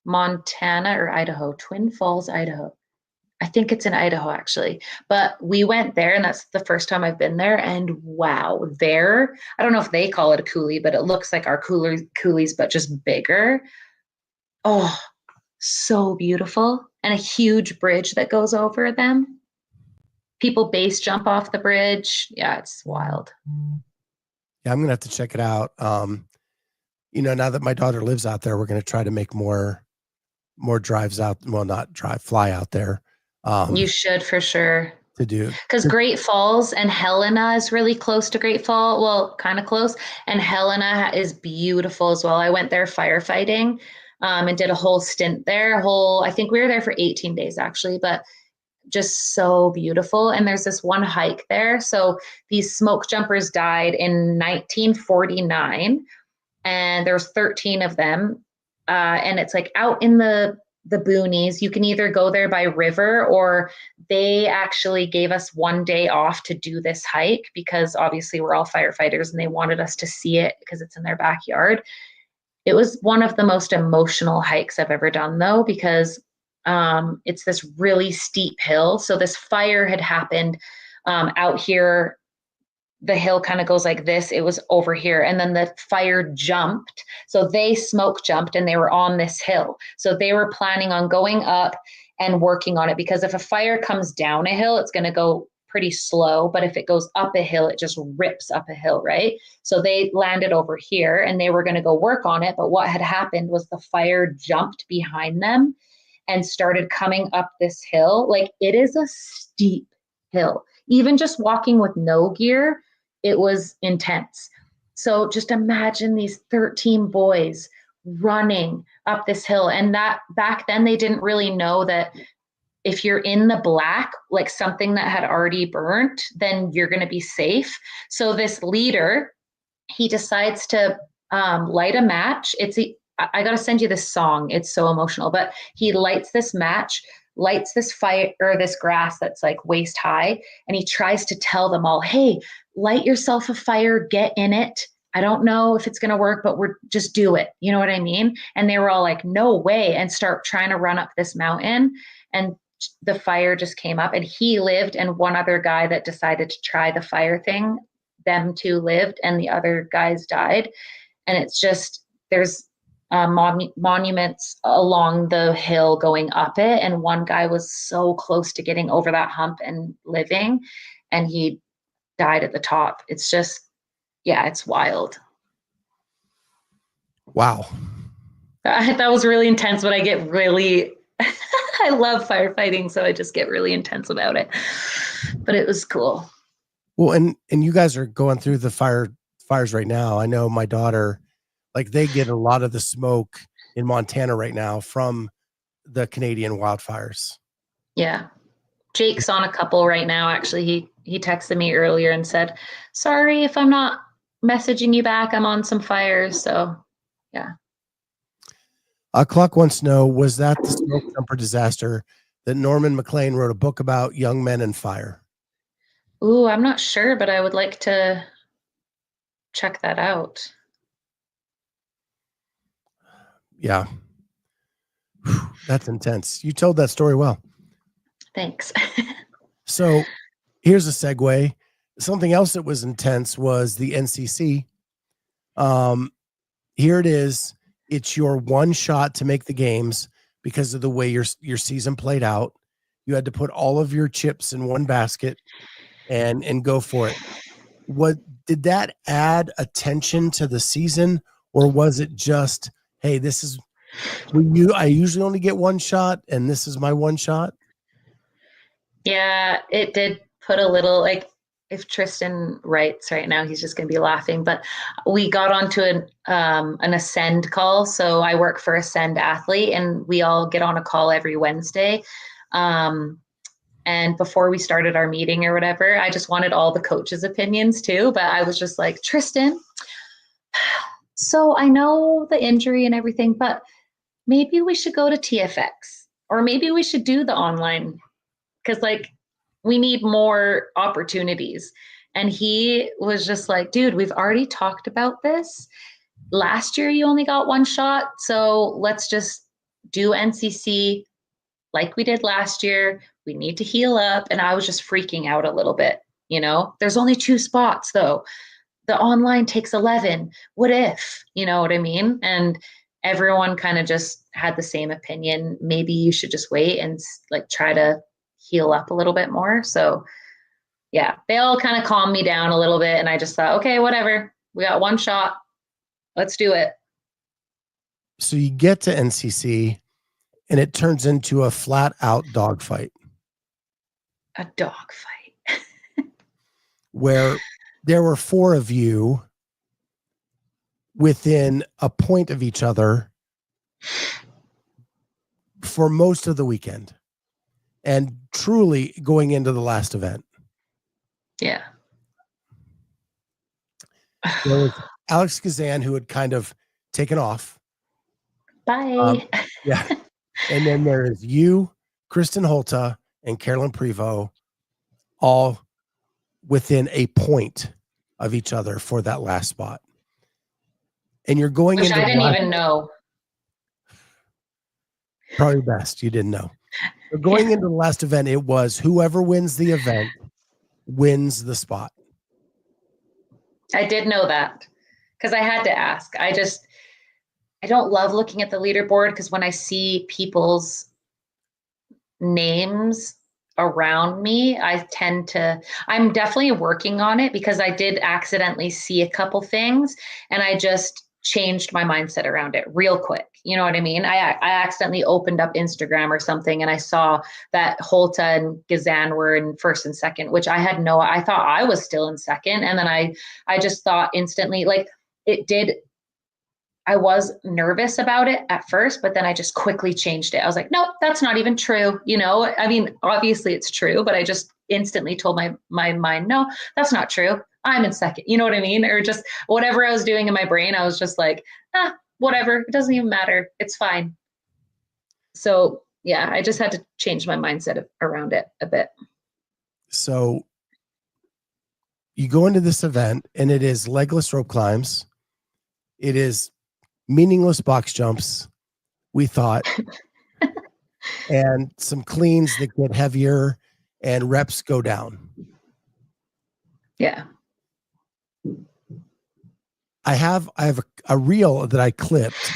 Montana or Idaho? Twin Falls, Idaho. I think it's in Idaho, actually. But we went there, and that's the first time I've been there. And wow, there, I don't know if they call it a coulee, but it looks like our coulees, but just bigger. Oh, so beautiful. And a huge bridge that goes over them. People base jump off the bridge. Yeah, it's wild.
Yeah, I'm gonna have to check it out. Now that my daughter lives out there, we're gonna try to make more drives out. Well, not drive, fly out there.
You should for sure.
To do,
because Great Falls and Helena is really close to Great Falls. Well, kind of close. And Helena is beautiful as well. I went there firefighting and did a whole stint there. I think we were there for 18 days actually, but just so beautiful. And there's this one hike there. So these smoke jumpers died in 1949, and there's 13 of them. And it's like out in the boonies. You can either go there by river, or they actually gave us one day off to do this hike because obviously we're all firefighters and they wanted us to see it because it's in their backyard. It was one of the most emotional hikes I've ever done though, because it's this really steep hill. So this fire had happened out here. The hill kind of goes like this. It was over here. And then the fire jumped. So they smoke jumped and they were on this hill. So they were planning on going up and working on it, because if a fire comes down a hill, it's going to go pretty slow. But if it goes up a hill, it just rips up a hill, right? So they landed over here and they were going to go work on it. But what had happened was the fire jumped behind them and started coming up this hill. Like, it is a steep hill. Even just walking with no gear, it was intense. So just imagine these 13 boys running up this hill. And that back then they didn't really know that if you're in the black, like something that had already burnt, then you're going to be safe. So this leader, he decides to light a match. I got to send you this song. It's so emotional, but he lights this match, lights this fire or this grass that's like waist high. And he tries to tell them all, hey, light yourself a fire, get in it. I don't know if it's going to work, but just do it. You know what I mean? And they were all like, no way. And start trying to run up this mountain. And the fire just came up, and he lived. And one other guy that decided to try the fire thing, them two lived, and the other guys died. And it's just, there's monuments along the hill going up it, and one guy was so close to getting over that hump and living, and he died at the top. It's just, yeah, it's wild.
Wow.
That was really intense, but I get really I love firefighting, so I just get really intense about it. But it was cool.
Well, and you guys are going through the fires right now. I know my daughter, Like they get a lot of the smoke in Montana right now from the Canadian wildfires.
Yeah. Jake's on a couple right now. Actually, he texted me earlier and said, sorry if I'm not messaging you back. I'm on some fires. So yeah.
Clock wants to know, was that the smoke jumper disaster that Norman McLean wrote a book about, Young Men and Fire?
Ooh, I'm not sure, but I would like to check that out.
Yeah. Whew, that's intense. You told that story well.
Thanks.
So here's a segue. Something else that was intense was the NCC. Here it is. It's your one shot to make the games because of the way your season played out. You had to put all of your chips in one basket and go for it. What did that add attention to the season, or was it just, hey, this is I usually only get one shot and this is my one shot?
Yeah, it did put a little, like, if Tristan writes right now, he's just going to be laughing. But we got onto an Ascend call. So I work for Ascend Athlete, and we all get on a call every Wednesday. And before we started our meeting or whatever, I just wanted all the coaches' opinions too. But I was just like, Tristan, so I know the injury and everything, but maybe we should go to TFX, or maybe we should do the online, because like we need more opportunities. And he was just like, dude, we've already talked about this. Last year, you only got one shot. So let's just do NCC like we did last year. We need to heal up. And I was just freaking out a little bit. There's only 2 spots though. The online takes 11. What if, you know what I mean? And everyone kind of just had the same opinion. Maybe you should just wait and like try to heal up a little bit more. So yeah, they all kind of calmed me down a little bit. And I just thought, okay, whatever. We got one shot. Let's do it.
So you get to NCC and it turns into a flat out dogfight.
A dogfight.
Where there were 4 of you within a point of each other for most of the weekend, and truly going into the last event.
Yeah.
There was Alex Kazan, who had kind of taken off.
Bye.
Yeah. And then there is you, Kristen Holta, and Carolyne Prevost, all within a point of each other for that last spot. And you're going
Which
into
I didn't even know.
Probably best you didn't know. But going into the last event, it was whoever wins the event wins the spot.
I did know that because I had to ask. I don't love looking at the leaderboard, because when I see people's names around me, I'm definitely working on it, because I did accidentally see a couple things and I just changed my mindset around it real quick. You know what I mean? I accidentally opened up Instagram or something and I saw that Holta and Gazan were in first and second, which I thought I was still in second. And then I just thought instantly, like, I was nervous about it at first, but then I just quickly changed it. I was like, nope, that's not even true. I mean, obviously it's true, but I just instantly told my mind, no, that's not true. I'm in second. You know what I mean? Or just whatever I was doing in my brain, I was just like, whatever. It doesn't even matter. It's fine. So yeah, I just had to change my mindset around it a bit.
So you go into this event and it is legless rope climbs. It is meaningless box jumps, we thought, and some cleans that get heavier and reps go down.
Yeah.
I have a reel that I clipped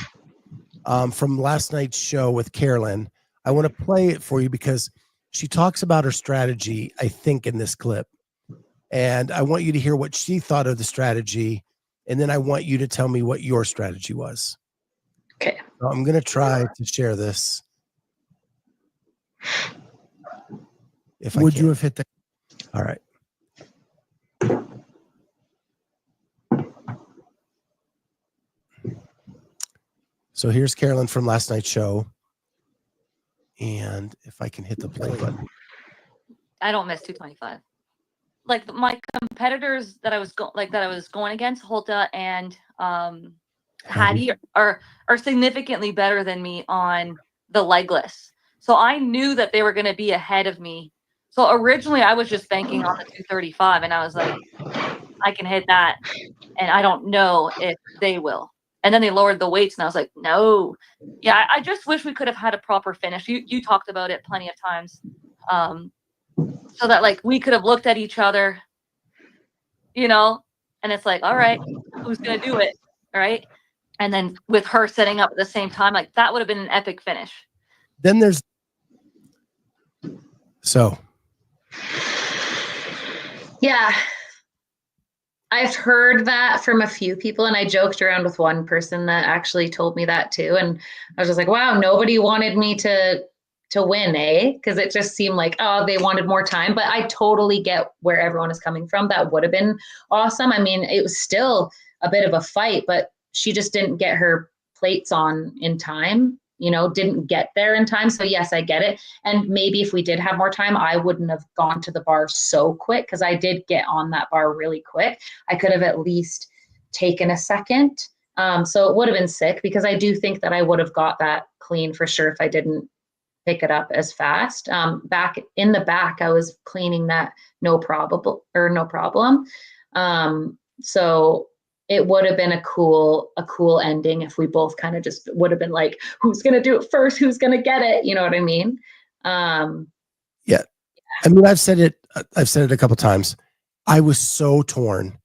from last night's show with Carolyne. I want to play it for you because she talks about her strategy, I think, in this clip. And I want you to hear what she thought of the strategy. And then I want you to tell me what your strategy was.
Okay.
So I'm going to try to share this. Would you have hit the... All right. So here's Carolyne from last night's show. And if I can hit the play button.
I don't miss 225. Like my competitors that I was going against, Holta and Hattie are significantly better than me on the legless. So I knew that they were going to be ahead of me. So originally I was just banking on the 235, and I was like, I can hit that, and I don't know if they will. And then they lowered the weights, and I was like, no. Yeah, I just wish we could have had a proper finish. You talked about it plenty of times, so that like we could have looked at each other, you know, and it's like, all right, who's gonna do it, right? And then with her setting up at the same time, like that would have been an epic finish.
Then there's
Yeah. I've heard that from a few people, and I joked around with one person that actually told me that too. And I was just like, wow, nobody wanted me to win, eh? Because it just seemed like, oh, they wanted more time. But I totally get where everyone is coming from. That would have been awesome. I mean, it was still a bit of a fight, but she just didn't get her plates on in time, you know, didn't get there in time. So yes, I get it. And maybe if we did have more time, I wouldn't have gone to the bar so quick, because I did get on that bar really quick. I could have at least taken a second. So it would have been sick, because I do think that I would have got that clean for sure if I didn't pick it up as fast. Back in the back, I was cleaning that no problem. So it would have been a cool ending if we both kind of just would have been like, who's going to do it first? Who's going to get it? You know what I mean?
Yeah. I mean, I've said it a couple times. I was so torn.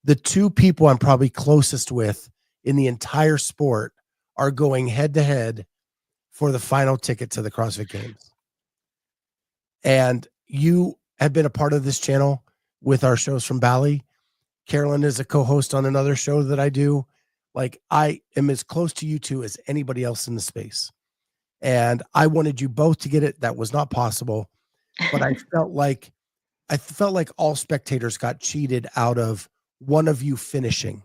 The two people I'm probably closest with in the entire sport are going head to head for the final ticket to the CrossFit Games. And you have been a part of this channel with our shows from Bali. Carolyne is a co-host on another show that I do. Like, I am as close to you two as anybody else in the space. And I wanted you both to get it. That was not possible. But I felt like all spectators got cheated out of one of you finishing.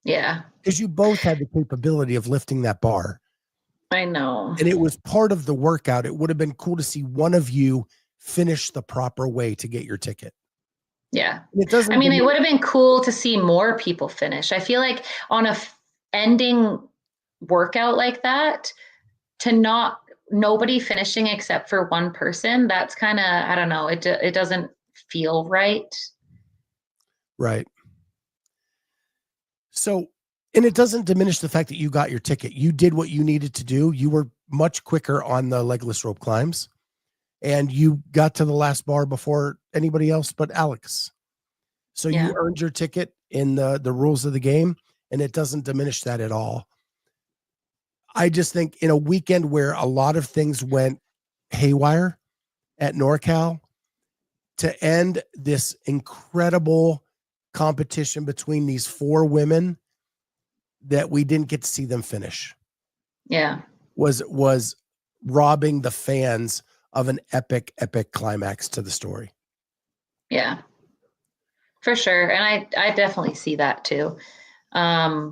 Yeah.
Because you both had the capability of lifting that bar.
I know.
And it was part of the workout. It would have been cool to see one of you finish the proper way to get your ticket.
Yeah.
It doesn't.
I mean, it would have been cool to see more people finish. I feel like on a ending workout like that, to nobody finishing except for one person, that's kind of, I don't know. It doesn't feel right.
Right. So, and it doesn't diminish the fact that you got your ticket. You did what you needed to do. You were much quicker on the legless rope climbs, and you got to the last bar before anybody else but Alex. So yeah. You earned your ticket in the rules of the game, and it doesn't diminish that at all. I just think in a weekend where a lot of things went haywire at NorCal, to end this incredible competition between these four women that we didn't get to see them finish.
Yeah.
Was robbing the fans of an epic climax to the story.
Yeah, for sure. And I definitely see that too. Yeah,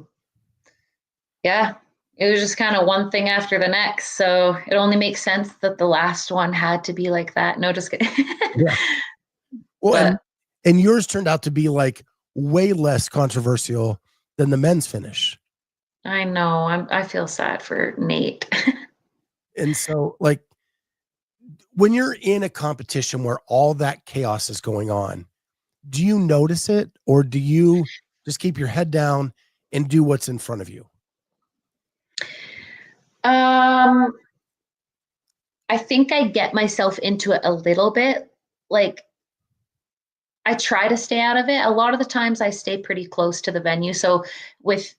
it was just kind of one thing after the next. So it only makes sense that the last one had to be like that. No, just kidding.
Yeah. Well, and yours turned out to be like way less controversial than the men's finish.
I know. I feel sad for Nate.
And so, like, when you're in a competition where all that chaos is going on, do you notice it, or do you just keep your head down and do what's in front of you?
I think I get myself into it a little bit. Like, I try to stay out of it. A lot of the times I stay pretty close to the venue. So with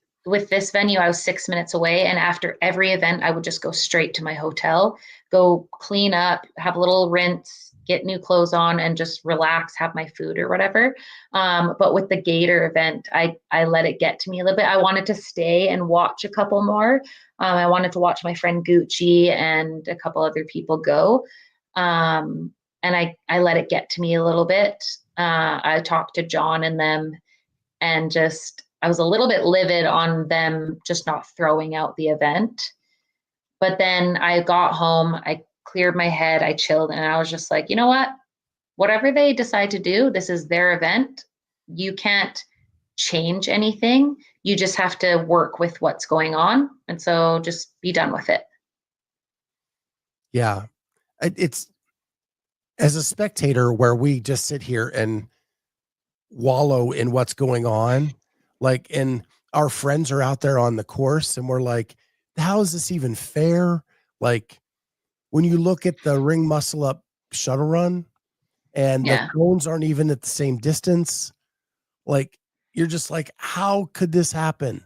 this venue, I was 6 minutes away. And after every event, I would just go straight to my hotel, go clean up, have a little rinse, get new clothes on, and just relax, have my food or whatever. But with the Gator event, I let it get to me a little bit. I wanted to stay and watch a couple more. I wanted to watch my friend Gucci and a couple other people go. And I let it get to me a little bit. I talked to John and them, and just, I was a little bit livid on them just not throwing out the event. But then I got home, I cleared my head, I chilled, and I was just like, you know what? Whatever they decide to do, this is their event. You can't change anything. You just have to work with what's going on. And so just be done with it.
Yeah. It's, as a spectator, where we just sit here and wallow in what's going on, like, and our friends are out there on the course and we're like, how is this even fair? Like, when you look at the ring muscle up shuttle run and the cones aren't even at the same distance, like, you're just like, how could this happen?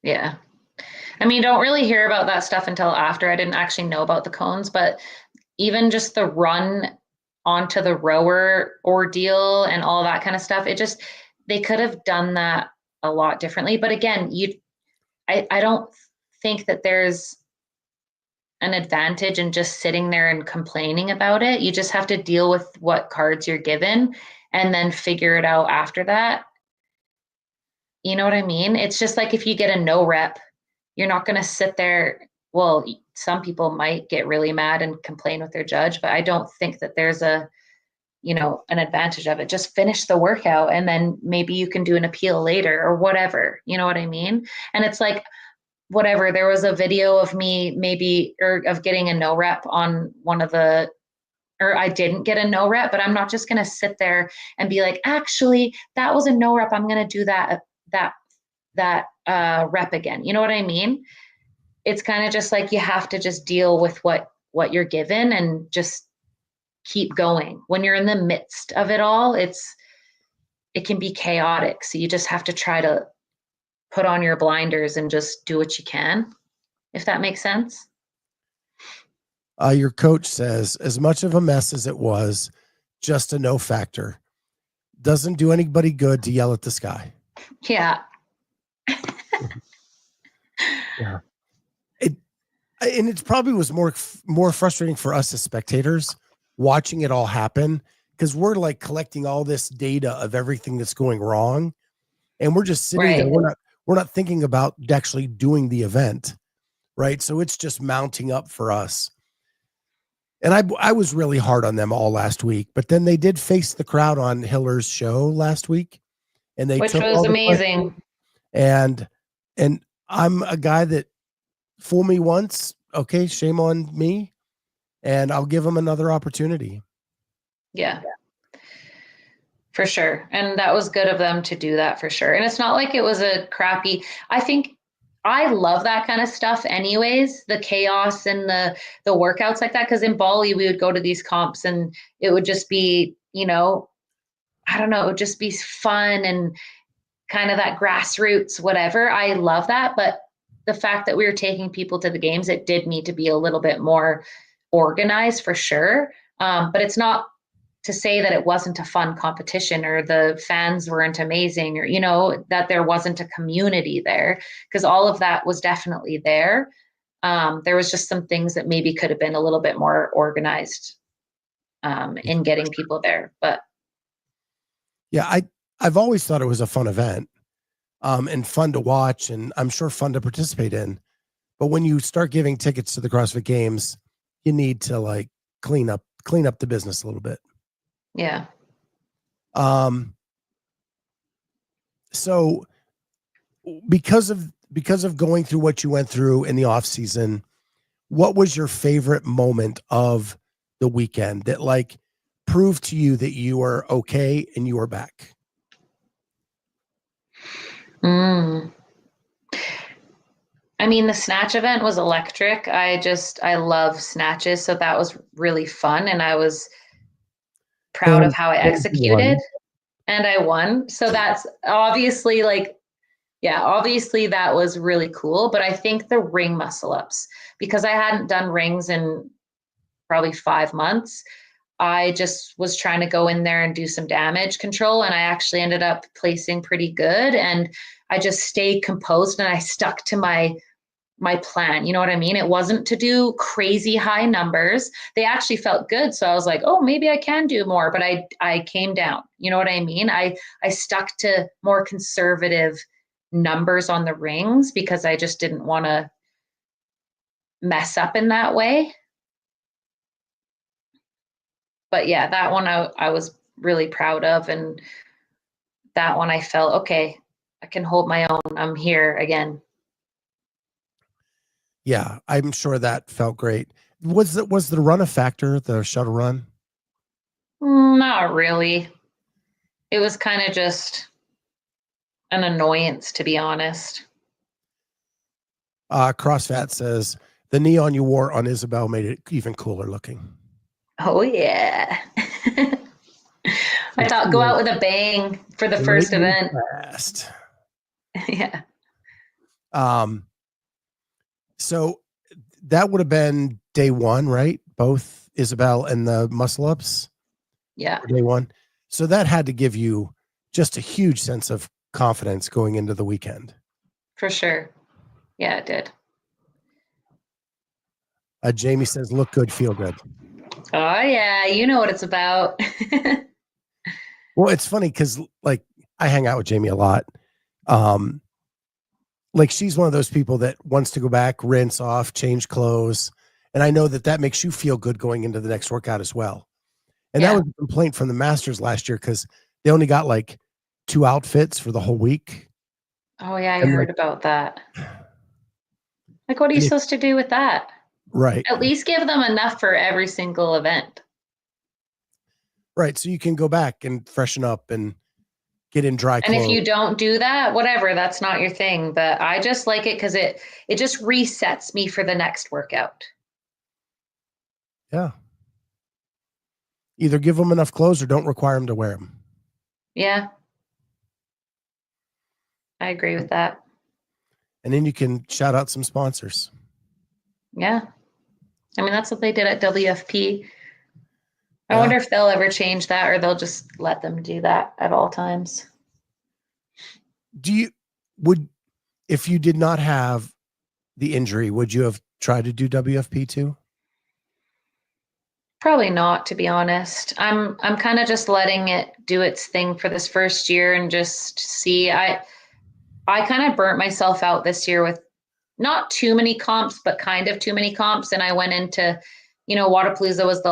Yeah. I mean, don't really hear about that stuff until after. I didn't actually know about the cones, but even just the run onto the rower ordeal and all that kind of stuff, it just, they could have done that a lot differently. But again, I don't think that there's an advantage in just sitting there and complaining about it. You just have to deal with what cards you're given and then figure it out after that. You know what I mean? It's just like if you get a no rep, you're not going to sit there. Well, some people might get really mad and complain with their judge, but I don't think that there's an advantage of it. Just finish the workout and then maybe you can do an appeal later or whatever. You know what I mean? And it's like, whatever, there was a video of me of getting a no rep on or I didn't get a no rep, but I'm not just going to sit there and be like, actually, that was a no rep. I'm going to do that rep again. You know what I mean? It's kind of just like, you have to just deal with what you're given and just keep going. When you're in the midst of it all, it can be chaotic. So you just have to try to put on your blinders and just do what you can, if that makes sense.
Your coach says, as much of a mess as it was, just a no factor. Doesn't do anybody good to yell at the sky.
Yeah.
Yeah. And it probably was more frustrating for us as spectators watching it all happen, because we're like collecting all this data of everything that's going wrong. And we're just sitting there. We're not thinking about actually doing the event. Right. So it's just mounting up for us. And I was really hard on them all last week, but then they did face the crowd on Hiller's show last week, and which was amazing. And I'm a guy that fool me once. Okay. Shame on me. And I'll give them another opportunity.
Yeah, for sure. And that was good of them to do that, for sure. And it's not like it was a crappy, I think I love that kind of stuff anyways, the chaos and the workouts like that. Cause in Bali, we would go to these comps and it would just be, I don't know, it would just be fun and kind of that grassroots, whatever. I love that. But the fact that we were taking people to the games, it did need to be a little bit more organized, for sure. But it's not to say that it wasn't a fun competition or the fans weren't amazing or, that there wasn't a community there, because all of that was definitely there. There was just some things that maybe could have been a little bit more organized in getting people there. But
yeah, I've always thought it was a fun event and fun to watch, and I'm sure fun to participate in. But when you start giving tickets to the CrossFit Games, you need to like clean up the business a little bit.
Yeah.
So because of going through what you went through in the off season, what was your favorite moment of the weekend that like proved to you that you are okay and you are back?
I mean, the snatch event was electric. I love snatches. So that was really fun. And I was proud of how I executed, and I won. So that's obviously obviously that was really cool. But I think the ring muscle ups, because I hadn't done rings in probably 5 months, I just was trying to go in there and do some damage control. And I actually ended up placing pretty good. And I just stayed composed and I stuck to my plan. You know what I mean? It wasn't to do crazy high numbers. They actually felt good. So I was like, oh, maybe I can do more, but I came down. You know what I mean? I stuck to more conservative numbers on the rings because I just didn't want to mess up in that way. But yeah, that one I was really proud of. And that one I felt, okay, I can hold my own. I'm here again.
Yeah, I'm sure that felt great. Was the run a factor, the shuttle run?
Not really. It was kind of just an annoyance, to be honest.
CrossFit says the neon you wore on Isabel made it even cooler looking.
Oh yeah. I thought go out with a bang for the first event.
Fast.
Yeah.
So that would have been day one, right? Both Isabel and the muscle ups.
Yeah.
Day one. So that had to give you just a huge sense of confidence going into the weekend.
For sure. Yeah, it did.
Jamie says, look good, feel good.
Oh yeah. You know what it's about.
Well, it's funny because like I hang out with Jamie a lot. Like she's one of those people that wants to go back, rinse off, change clothes. And I know that makes you feel good going into the next workout as well. And that was a complaint from the masters last year because they only got like 2 outfits for the whole week.
Oh yeah, I heard about that. Like, what are you supposed to do with that?
Right.
At least give them enough for every single event.
Right. So you can go back and freshen up and get in dry clothes.
And if you don't do that, whatever, that's not your thing. But I just like it because it just resets me for the next workout.
Yeah. Either give them enough clothes or don't require them to wear them.
Yeah. I agree with that.
And then you can shout out some sponsors.
Yeah. I mean, that's what they did at WFP. I wonder if they'll ever change that or they'll just let them do that at all times.
If you did not have the injury, would you have tried to do WFP too?
Probably not, to be honest. I'm kind of just letting it do its thing for this first year and just see. I kind of burnt myself out this year with not too many comps, but kind of too many comps. And I went into, Wodapalooza was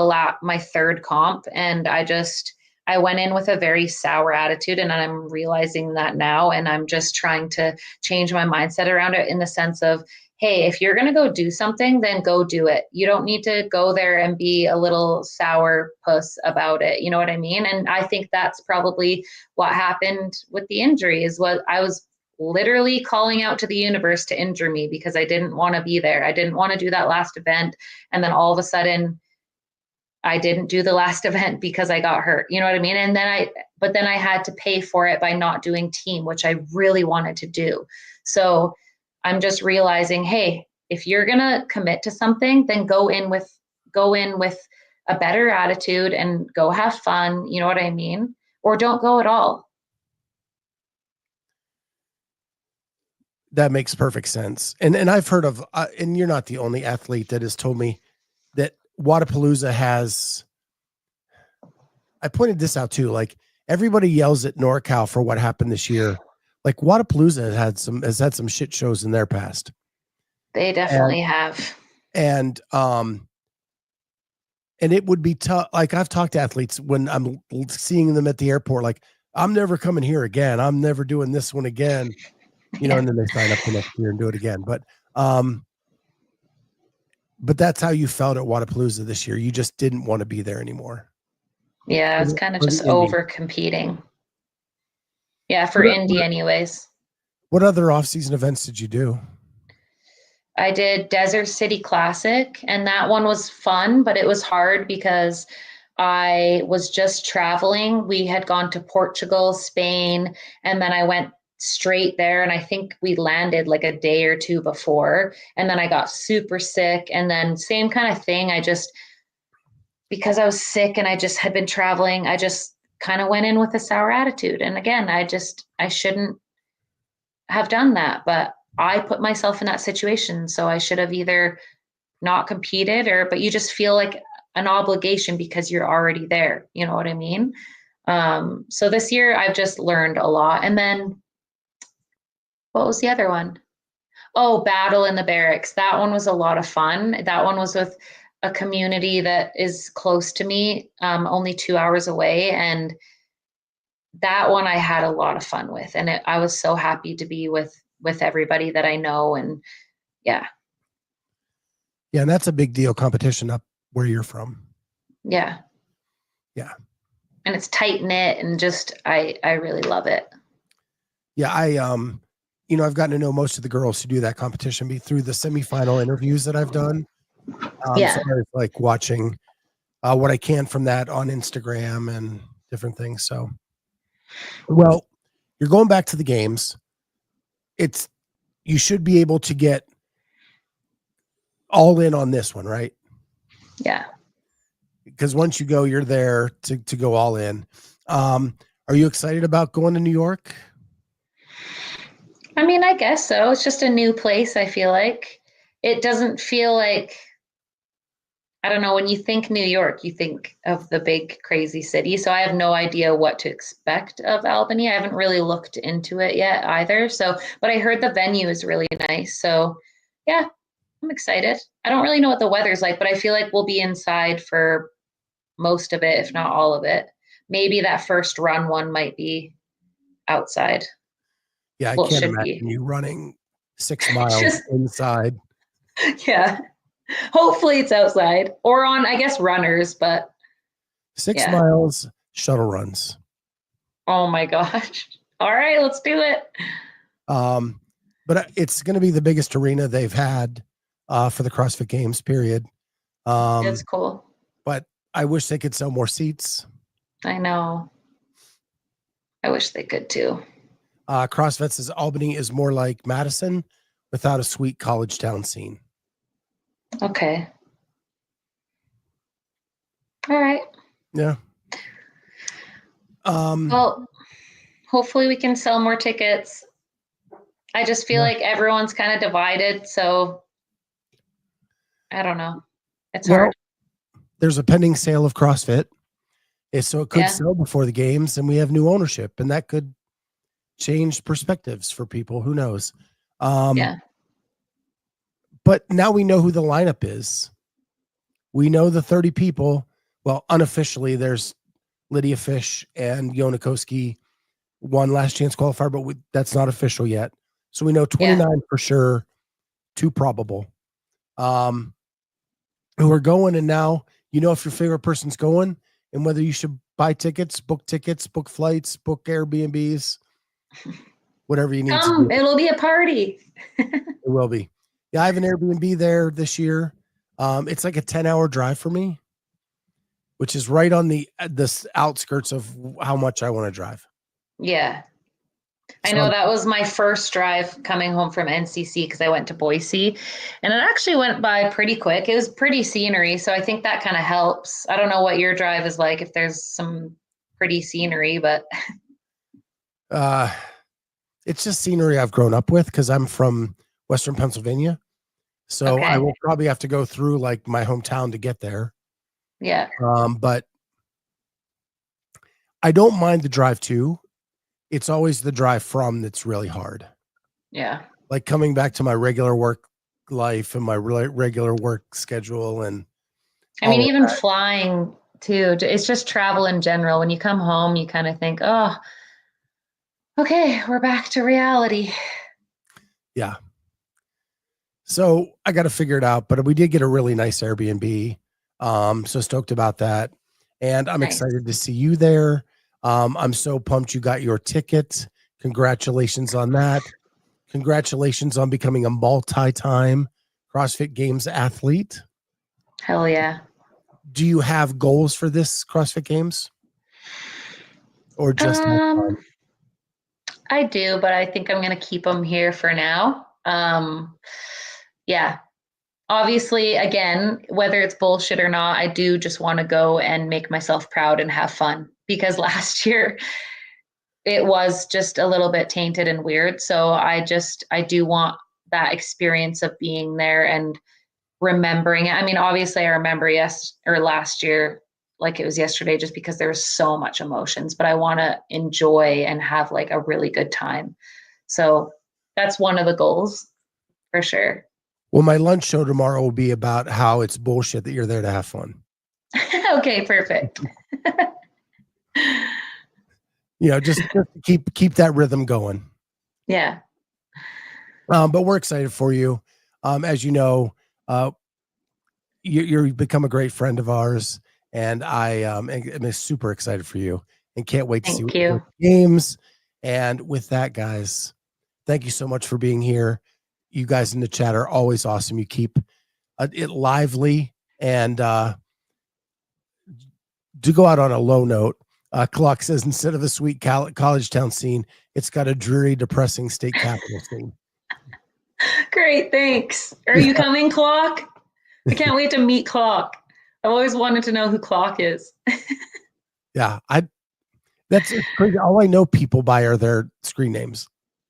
my third comp. And I went in with a very sour attitude, and I'm realizing that now. And I'm just trying to change my mindset around it in the sense of, hey, if you're going to go do something, then go do it. You don't need to go there and be a little sour puss about it. You know what I mean? And I think that's probably what happened with the injury is what I was literally calling out to the universe to injure me because I didn't want to be there. I didn't want to do that last event. And then all of a sudden I didn't do the last event because I got hurt. You know what I mean? And then I had to pay for it by not doing team, which I really wanted to do. So I'm just realizing, hey, if you're going to commit to something, then go in with a better attitude and go have fun. You know what I mean? Or don't go at all.
That makes perfect sense. And I've heard of, and you're not the only athlete that has told me that Wodapalooza has, I pointed this out too, like everybody yells at NorCal for what happened this year. Like Wodapalooza has had some shit shows in their past.
They definitely have.
And it would be tough. Like I've talked to athletes when I'm seeing them at the airport, like I'm never coming here again. I'm never doing this one again. And then they sign up for next year and do it again. But that's how you felt at Wodapalooza this year. You just didn't want to be there anymore.
Yeah, it's kind of just over competing. Yeah, for Indy anyways.
What other off-season events did you do?
I did Desert City Classic, and that one was fun, but it was hard because I was just traveling. We had gone to Portugal, Spain, and then I went straight there. And I think we landed like a day or two before, and then I got super sick. And then same kind of thing. Because I was sick and I just had been traveling, I just kind of went in with a sour attitude. And again, I shouldn't have done that, but I put myself in that situation. So I should have either not competed but you just feel like an obligation because you're already there. You know what I mean? So this year I've just learned a lot. And then What was the other one? Oh, Battle in the Barracks. That one was a lot of fun. That one was with a community that is close to me, only 2 hours away. And that one I had a lot of fun with. And I was so happy to be with everybody that I know. And yeah.
Yeah, and that's a big deal competition up where you're from.
Yeah.
Yeah.
And it's tight knit and just I really love it.
Yeah, I've gotten to know most of the girls who do that competition through the semifinal interviews that I've done.
Yeah.
So I was like watching what I can from that on Instagram and different things. So, well, you're going back to the games. You should be able to get all in on this one, right?
Yeah.
Because once you go, you're there to go all in. Are you excited about going to New York?
I mean, I guess so. It's just a new place, I feel like. It doesn't feel like, I don't know, when you think New York, you think of the big, crazy city. So I have no idea what to expect of Albany. I haven't really looked into it yet either. So, but I heard the venue is really nice. So yeah, I'm excited. I don't really know what the weather's like, but I feel like we'll be inside for most of it, if not all of it. Maybe that first run one might be outside.
Yeah, I
Well,
can't
should
imagine
be.
you running 6 miles
Just,
inside.
yeah. Hopefully it's outside or on, I guess, runners, but
6
yeah.
miles shuttle runs.
Oh my gosh. All right, let's do it.
But it's going to be the biggest arena they've had for the CrossFit Games, period.
It's cool.
But I wish they could sell more seats.
I know. I wish they could too.
CrossFit says Albany is more like Madison without a sweet college town scene.
Okay. All right.
Yeah.
Well, hopefully we can sell more tickets. I just feel like everyone's kind of divided, so I don't know. It's hard.
There's a pending sale of CrossFit. So it could sell before the games and we have new ownership and that could change perspectives for people. Who knows?
Yeah.
But now we know who the lineup is. We know the 30 people. Well, unofficially, there's Lydia Fish and Yona Koski, one last chance qualifier, but that's not official yet. So we know 29 for sure, 2 probable. Who are going, and now you know if your favorite person's going and whether you should buy tickets, book flights, book Airbnbs, whatever you need to do.
It'll be a party.
It will be. Yeah, I have an Airbnb there this year. It's like a 10-hour drive for me, which is right on the outskirts of how much I want to drive.
Yeah. I know that was my first drive coming home from NCC because I went to Boise and it actually went by pretty quick. It was pretty scenery. So I think that kind of helps. I don't know what your drive is like if there's some pretty scenery, but
it's just scenery I've grown up with because I'm from Western Pennsylvania. So I will probably have to go through like my hometown to get there.
Yeah.
But I don't mind the drive too. It's always the drive from that's really hard.
Yeah.
Like coming back to my regular work life and my regular work schedule. And
I mean, even flying too, it's just travel in general. When you come home, you kind of think, oh, okay, we're back to reality.
Yeah. So I got to figure it out, but we did get a really nice Airbnb. So stoked about that. And I'm excited to see you there. I'm so pumped you got your ticket. Congratulations on that. Congratulations on becoming a multi-time CrossFit Games athlete.
Hell yeah.
Do you have goals for this CrossFit Games? Or just have fun?
I do, but I think I'm going to keep them here for now. Yeah. Obviously, again, whether it's bullshit or not, I do just want to go and make myself proud and have fun because last year it was just a little bit tainted and weird. So I do want that experience of being there and remembering it. I mean, obviously I remember last year like it was yesterday just because there was so much emotions, but I want to enjoy and have like a really good time. So that's one of the goals for sure.
Well, my lunch show tomorrow will be about how it's bullshit that you're there to have fun.
Okay, perfect.
Just keep that rhythm going.
Yeah.
But we're excited for you. As you know, you've become a great friend of ours, and I am super excited for you and can't wait to see
Thank
what you do
you.
at the games. And with that, guys, thank you so much for being here. You guys in the chat are always awesome. You keep it lively. And to go out on a low note, Clock says instead of a sweet college town scene, it's got a dreary, depressing state capitol scene.
Great, thanks. Are you coming, Clock? I can't wait to meet Clock. I've always wanted to know who Clock is.
Yeah, that's crazy. All I know people by are their screen names.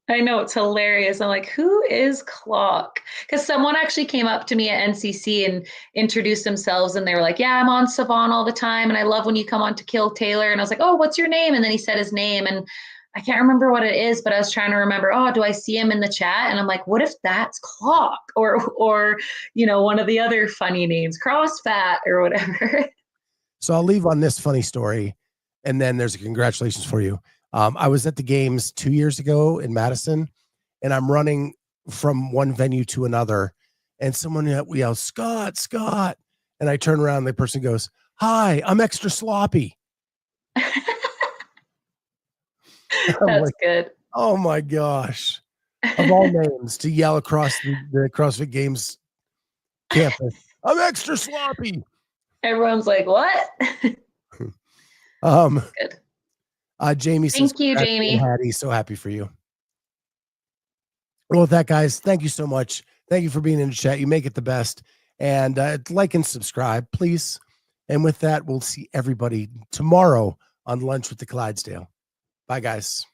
I know, it's hilarious. I'm like, who is Clock? Because someone actually came up to me at NCC and introduced themselves, and they were like, yeah, I'm on Savon all the time, and I love when you come on to Kill Taylor. And I was like, oh, what's your name? And then he said his name, and I can't remember what it is, but I was trying to remember, oh, do I see him in the chat? And I'm like, what if that's Clock? Or one of the other funny names, CrossFat or whatever.
So I'll leave on this funny story, and then there's a congratulations for you. I was at the games 2 years ago in Madison, and I'm running from one venue to another, and someone yells, Scott, Scott. And I turn around, and the person goes, hi, I'm extra sloppy.
That's
like,
good.
Oh my gosh. Of all names to yell across the CrossFit Games campus, I'm extra sloppy.
Everyone's like, what? Good.
Jamie says,
thank you, Jamie.
Hattie, so happy for you. Well, with that, guys, thank you so much. Thank you for being in the chat. You make it the best. And like and subscribe, please. And with that, we'll see everybody tomorrow on Lunch with the Clydesdale. Bye, guys.